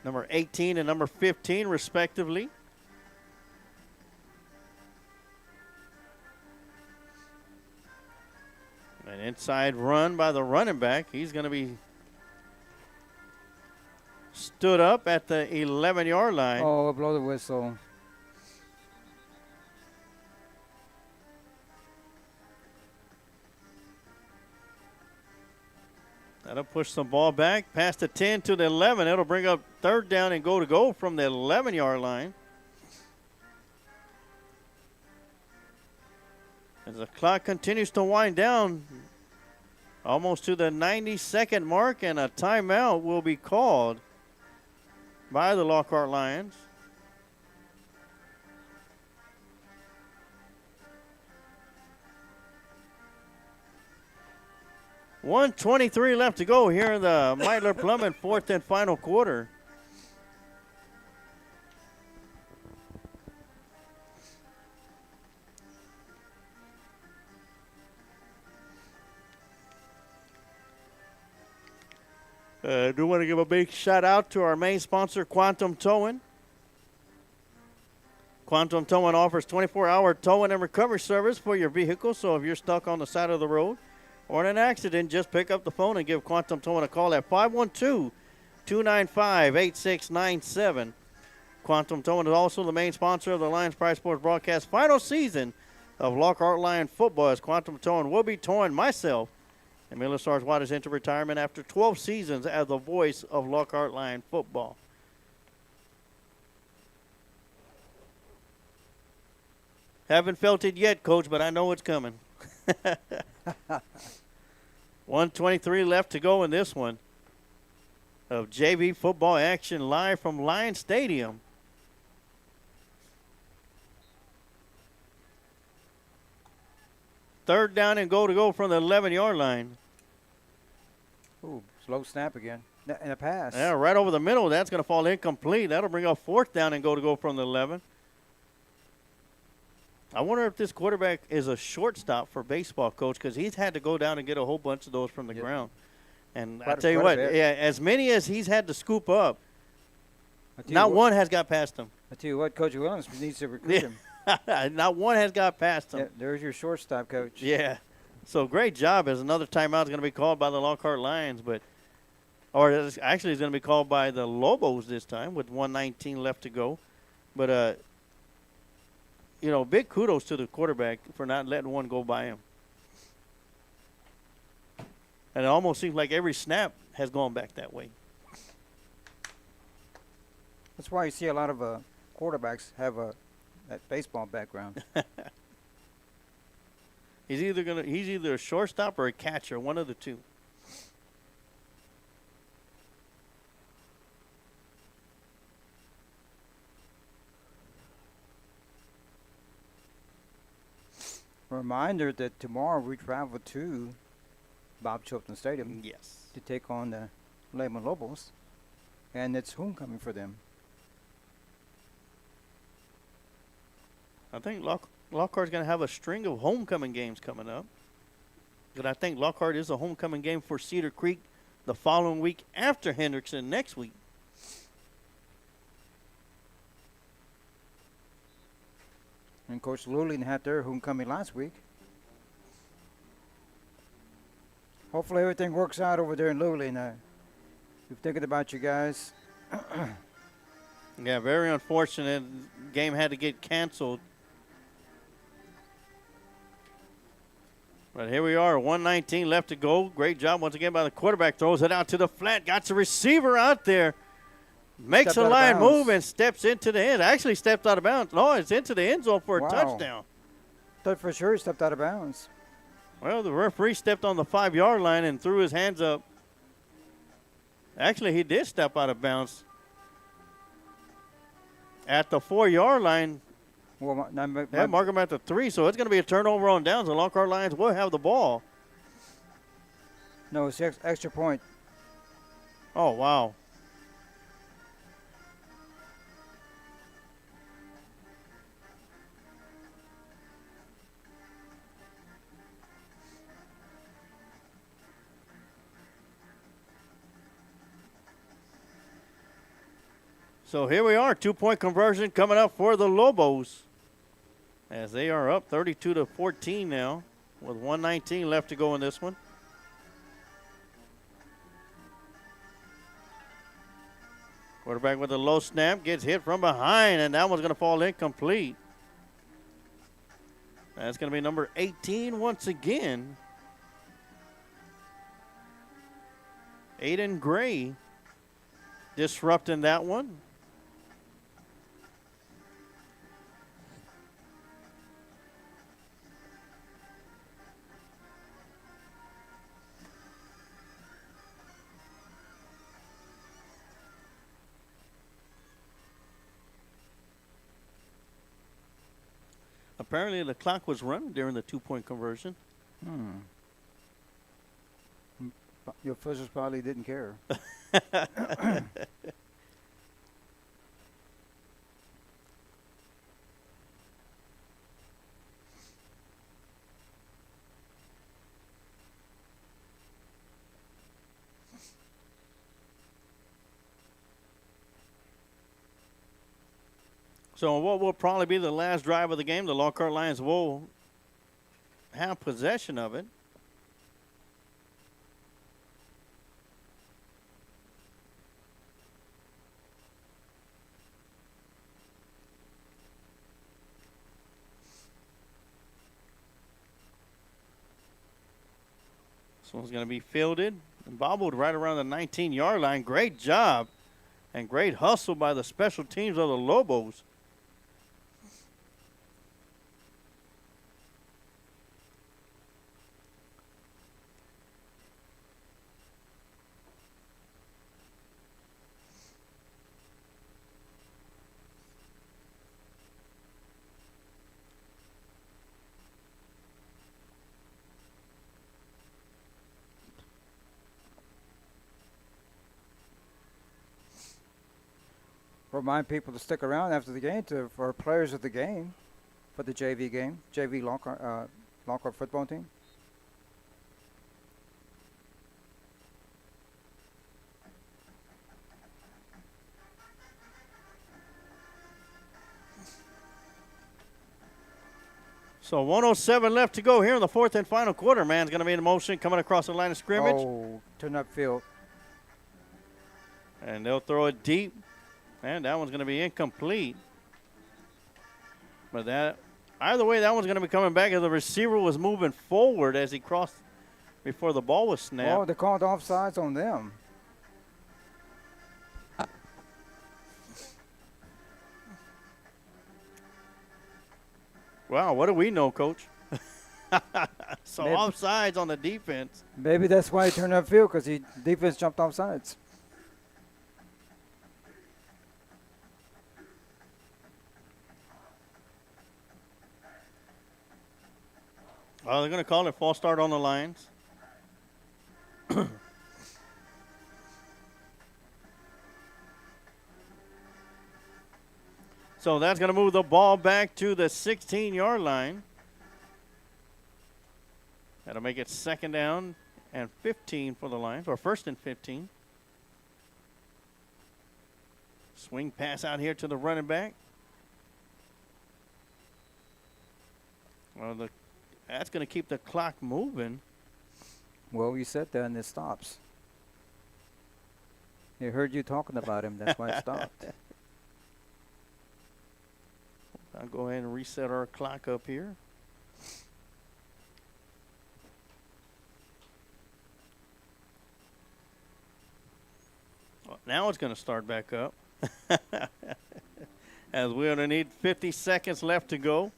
Number 18 and number 15, respectively. An inside run by the running back. He's going to be stood up at the 11-yard line. Oh, blow the whistle. That'll push the ball back past the 10 to the 11. It'll bring up third down and go from the 11-yard line. As the clock continues to wind down, almost to the 90-second mark, and a timeout will be called by the Lockhart Lions. .123 left to go here in the Meitler Plumbing fourth and final quarter. I do want to give a big shout out to our main sponsor, Quantum Towing. Quantum Towing offers 24-hour towing and recovery service for your vehicle. So if you're stuck on the side of the road or in an accident, just pick up the phone and give Quantum Towing a call at 512-295-8697. Quantum Towing is also the main sponsor of the Lions Pride Sports broadcast final season of Lockhart Lion football, as Quantum Towing will be towing myself and Miller Sarge Waters into retirement after 12 seasons as the voice of Lockhart Lion football. Haven't felt it yet, Coach, but I know it's coming. 1:23 left to go in this one of JV football action live from Lion Stadium. Third down and go from the 11-yard line. Ooh, slow snap again. And a pass. Yeah, right over the middle. That's going to fall incomplete. That'll bring up fourth down and go from the 11. I wonder if this quarterback is a shortstop for baseball, Coach, because he's had to go down and get a whole bunch of those from the ground. And I tell you what, yeah, as many as he's had to scoop up, not one has got past him. I tell you what, Coach Williams needs to recruit him. Not one has got past him. Yeah, there's your shortstop, Coach. Yeah. So great job. As another timeout is going to be called by the Lockhart Lions, or actually it's going to be called by the Lobos this time with 1:19 left to go. But big kudos to the quarterback for not letting one go by him. And it almost seems like every snap has gone back that way. That's why you see a lot of quarterbacks have that baseball background. He's either a shortstop or a catcher, one of the two. Reminder that tomorrow we travel to Bob Chilton Stadium. Yes. To take on the Lehman Lobos, and it's homecoming for them. I think Lockhart's going to have a string of homecoming games coming up. But I think Lockhart is a homecoming game for Cedar Creek the following week after Hendrickson next week. And Coach Luling had their homecoming last week. Hopefully everything works out over there in Luling. We're thinking about you guys. Yeah, very unfortunate. Game had to get canceled. But here we are, 1:19 left to go. Great job once again by the quarterback. Throws it out to the flat. Got the receiver out there. Makes a line move and steps into the end. Actually stepped out of bounds. No, it's into the end zone for a touchdown. Thought for sure he stepped out of bounds. Well, the referee stepped on the 5-yard line and threw his hands up. Actually, he did step out of bounds at the 4-yard line. Well, mark him at the 3, so it's going to be a turnover on downs. The Lockhart Lions will have the ball. No, it's extra point. Oh, wow. So here we are, 2-point conversion coming up for the Lobos as they are up 32-14 now. with 1:19 left to go in this one. Quarterback with a low snap, gets hit from behind, and that one's going to fall incomplete. That's going to be number 18 once again. Aiden Gray disrupting that one. Apparently the clock was running during the 2-point conversion. Your officials probably didn't care. So what will probably be the last drive of the game, the Lockhart Lions will have possession of it. This one's going to be fielded and bobbled right around the 19-yard line. Great job and great hustle by the special teams of the Lobos. Remind people to stick around after the game for players of the game, for the JV game, JV Lockhart football team. So 1:07 left to go here in the fourth and final quarter. Man's going to be in motion coming across the line of scrimmage. Oh, turn upfield. And they'll throw it deep. And that one's going to be incomplete. But that, either way, that one's going to be coming back as the receiver was moving forward as he crossed before the ball was snapped. Oh, they called offsides on them. Wow, what do we know, Coach? So Maybe. offsides on the defense. Maybe that's why he turned upfield, because the defense jumped offsides. Oh, they're going to call it false start on the Lions. So that's going to move the ball back to the 16-yard line. That'll make it second down and 15 for the Lions, or first and 15. Swing pass out here to the running back. Well, that's going to keep the clock moving. Well, you said that, and it stops. He heard you talking about him. That's why it stopped. I'll go ahead and reset our clock up here. Well, now it's going to start back up. As we only need 50 seconds left to go.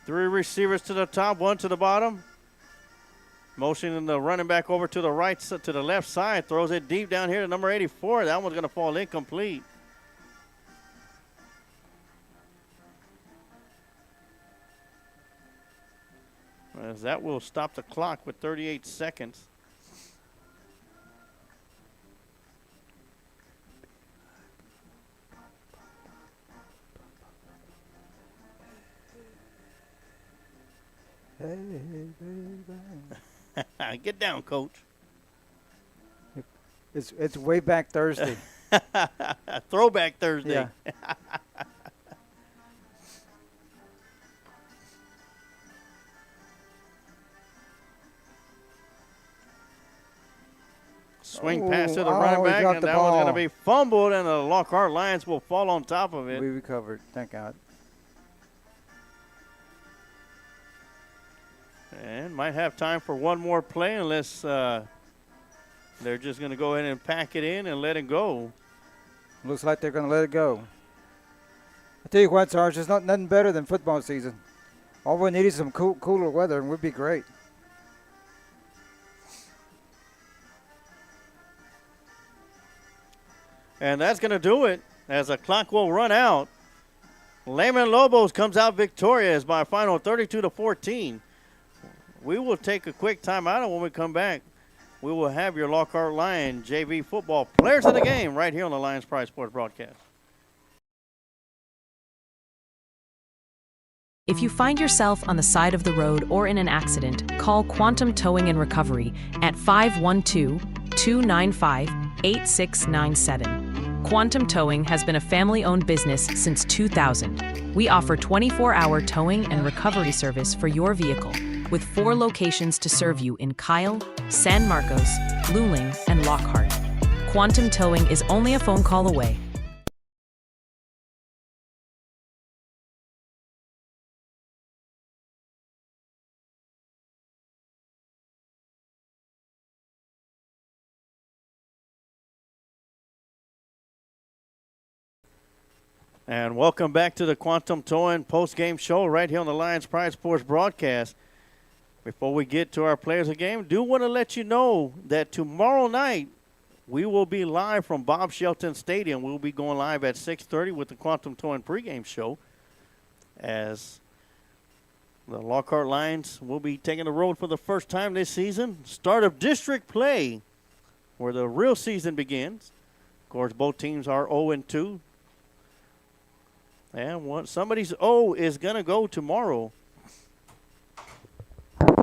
3 receivers to the top, 1 to the bottom. Motioning the running back over to the right, to the left side. Throws it deep down here to number 84. That one's going to fall incomplete. As that will stop the clock with 38 seconds. Hey, baby. Get down, Coach. It's way back Thursday. Throwback Thursday. Yeah. Swing pass to the he running back, dropped and the that one's going to ball. be fumbled, and the Lockhart Lions will fall on top of it. We recovered. Thank God. And might have time for one more play unless they're just going to go ahead and pack it in and let it go. Looks like they're going to let it go. I tell you what, Sarge, there's nothing better than football season. All we need is some cooler weather, and we'd be great. And that's going to do it as the clock will run out. Lehman Lobos comes out victorious by a final 32-14. We will take a quick timeout, and when we come back, we will have your Lockhart Lion JV football players of the game right here on the Lions Pride Sports broadcast. If you find yourself on the side of the road or in an accident, call Quantum Towing and Recovery at 512-295-8697. Quantum Towing has been a family-owned business since 2000. We offer 24-hour towing and recovery service for your vehicle, with 4 locations to serve you in Kyle, San Marcos, Luling, and Lockhart. Quantum Towing is only a phone call away. And welcome back to the Quantum Towing post-game show right here on the Lions Pride Sports broadcast. Before we get to our players of the game, do want to let you know that tomorrow night we will be live from Bob Shelton Stadium. We'll be going live at 6:30 with the Quantum Towing pregame show as the Lockhart Lions will be taking the road for the first time this season. Start of district play where the real season begins. Of course, both teams are 0-2. And somebody's O is going to go tomorrow.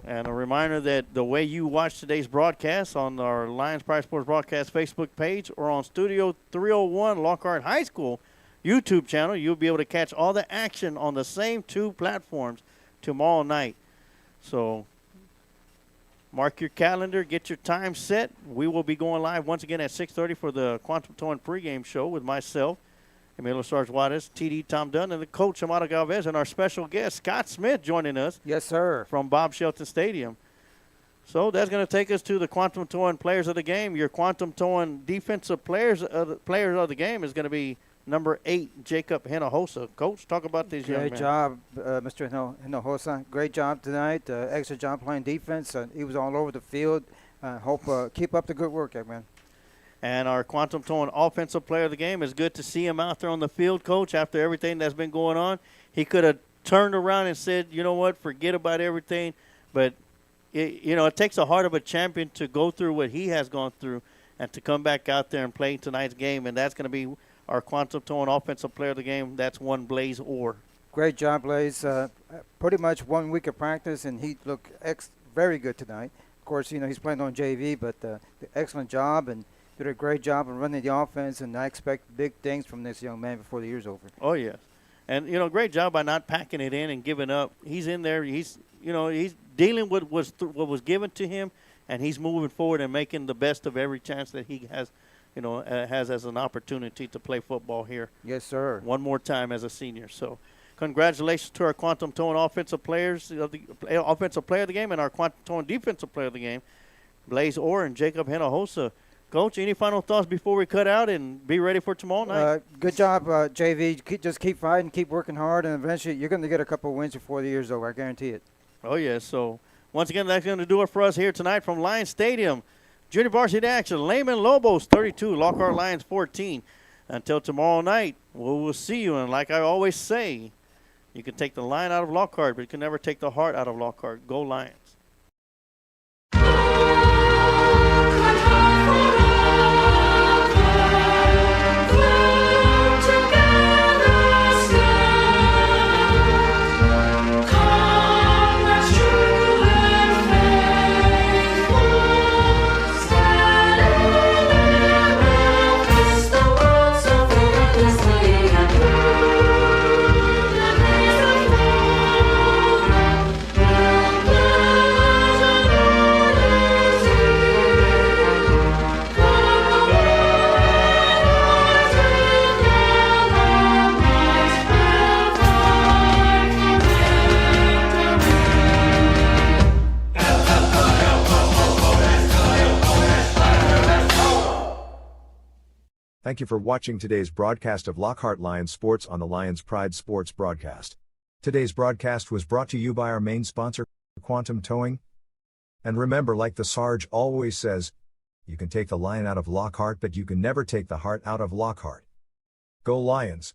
And a reminder that the way you watch today's broadcast on our Lions Pride Sports broadcast Facebook page or on Studio 301 Lockhart High School YouTube channel, you'll be able to catch all the action on the same 2 platforms tomorrow night. So mark your calendar, get your time set. We will be going live once again at 6:30 for the Quantum Towing pregame show with myself, Emilio Sarge Juarez, TD Tom Dunn, and the coach Amado Galvez, and our special guest Scott Smith joining us. Yes, sir. From Bob Shelton Stadium. So that's going to take us to the Quantum Towing players of the game. Your Quantum Towing defensive players of the game is going to be number 8, Jacob Hinojosa. Coach, talk about these young men. Great job, Mr. Hinojosa. Great job tonight. Extra job playing defense. He was all over the field. Keep up the good work, man. And our Quantum Towing offensive player of the game, is good to see him out there on the field, Coach, after everything that's been going on. He could have turned around and said, you know what, forget about everything. But, it takes a heart of a champion to go through what he has gone through and to come back out there and play tonight's game. And that's going to be our Quantum Towing offensive player of the game. That's one Blaze Orr. Great job, Blaze. Pretty much 1 week of practice, and he looked very good tonight. Of course, he's playing on JV, but excellent job and did a great job of running the offense, and I expect big things from this young man before the year's over. Oh, yes. And, great job by not packing it in and giving up. He's in there. He's dealing with what was given to him, and he's moving forward and making the best of every chance that he has, has as an opportunity to play football here. Yes, sir. One more time as a senior. So congratulations to our Quantum Towing offensive player of the game and our Quantum Towing defensive player of the game, Blaze Orr and Jacob Hinojosa. Coach, any final thoughts before we cut out and be ready for tomorrow night? Good job, JV. Just keep fighting, keep working hard, and eventually you're going to get a couple of wins before the year's over. I guarantee it. Oh, yes. So, once again, that's going to do it for us here tonight from Lions Stadium. Junior varsity action, Lehman Lobos 32, Lockhart Lions 14. Until tomorrow night, we will see you. And like I always say, you can take the line out of Lockhart, but you can never take the heart out of Lockhart. Go Lions. Thank you for watching today's broadcast of Lockhart Lions Sports on the Lions Pride Sports broadcast. Today's broadcast was brought to you by our main sponsor, Quantum Towing. And remember, like the Sarge always says, you can take the lion out of Lockhart, but you can never take the heart out of Lockhart. Go Lions!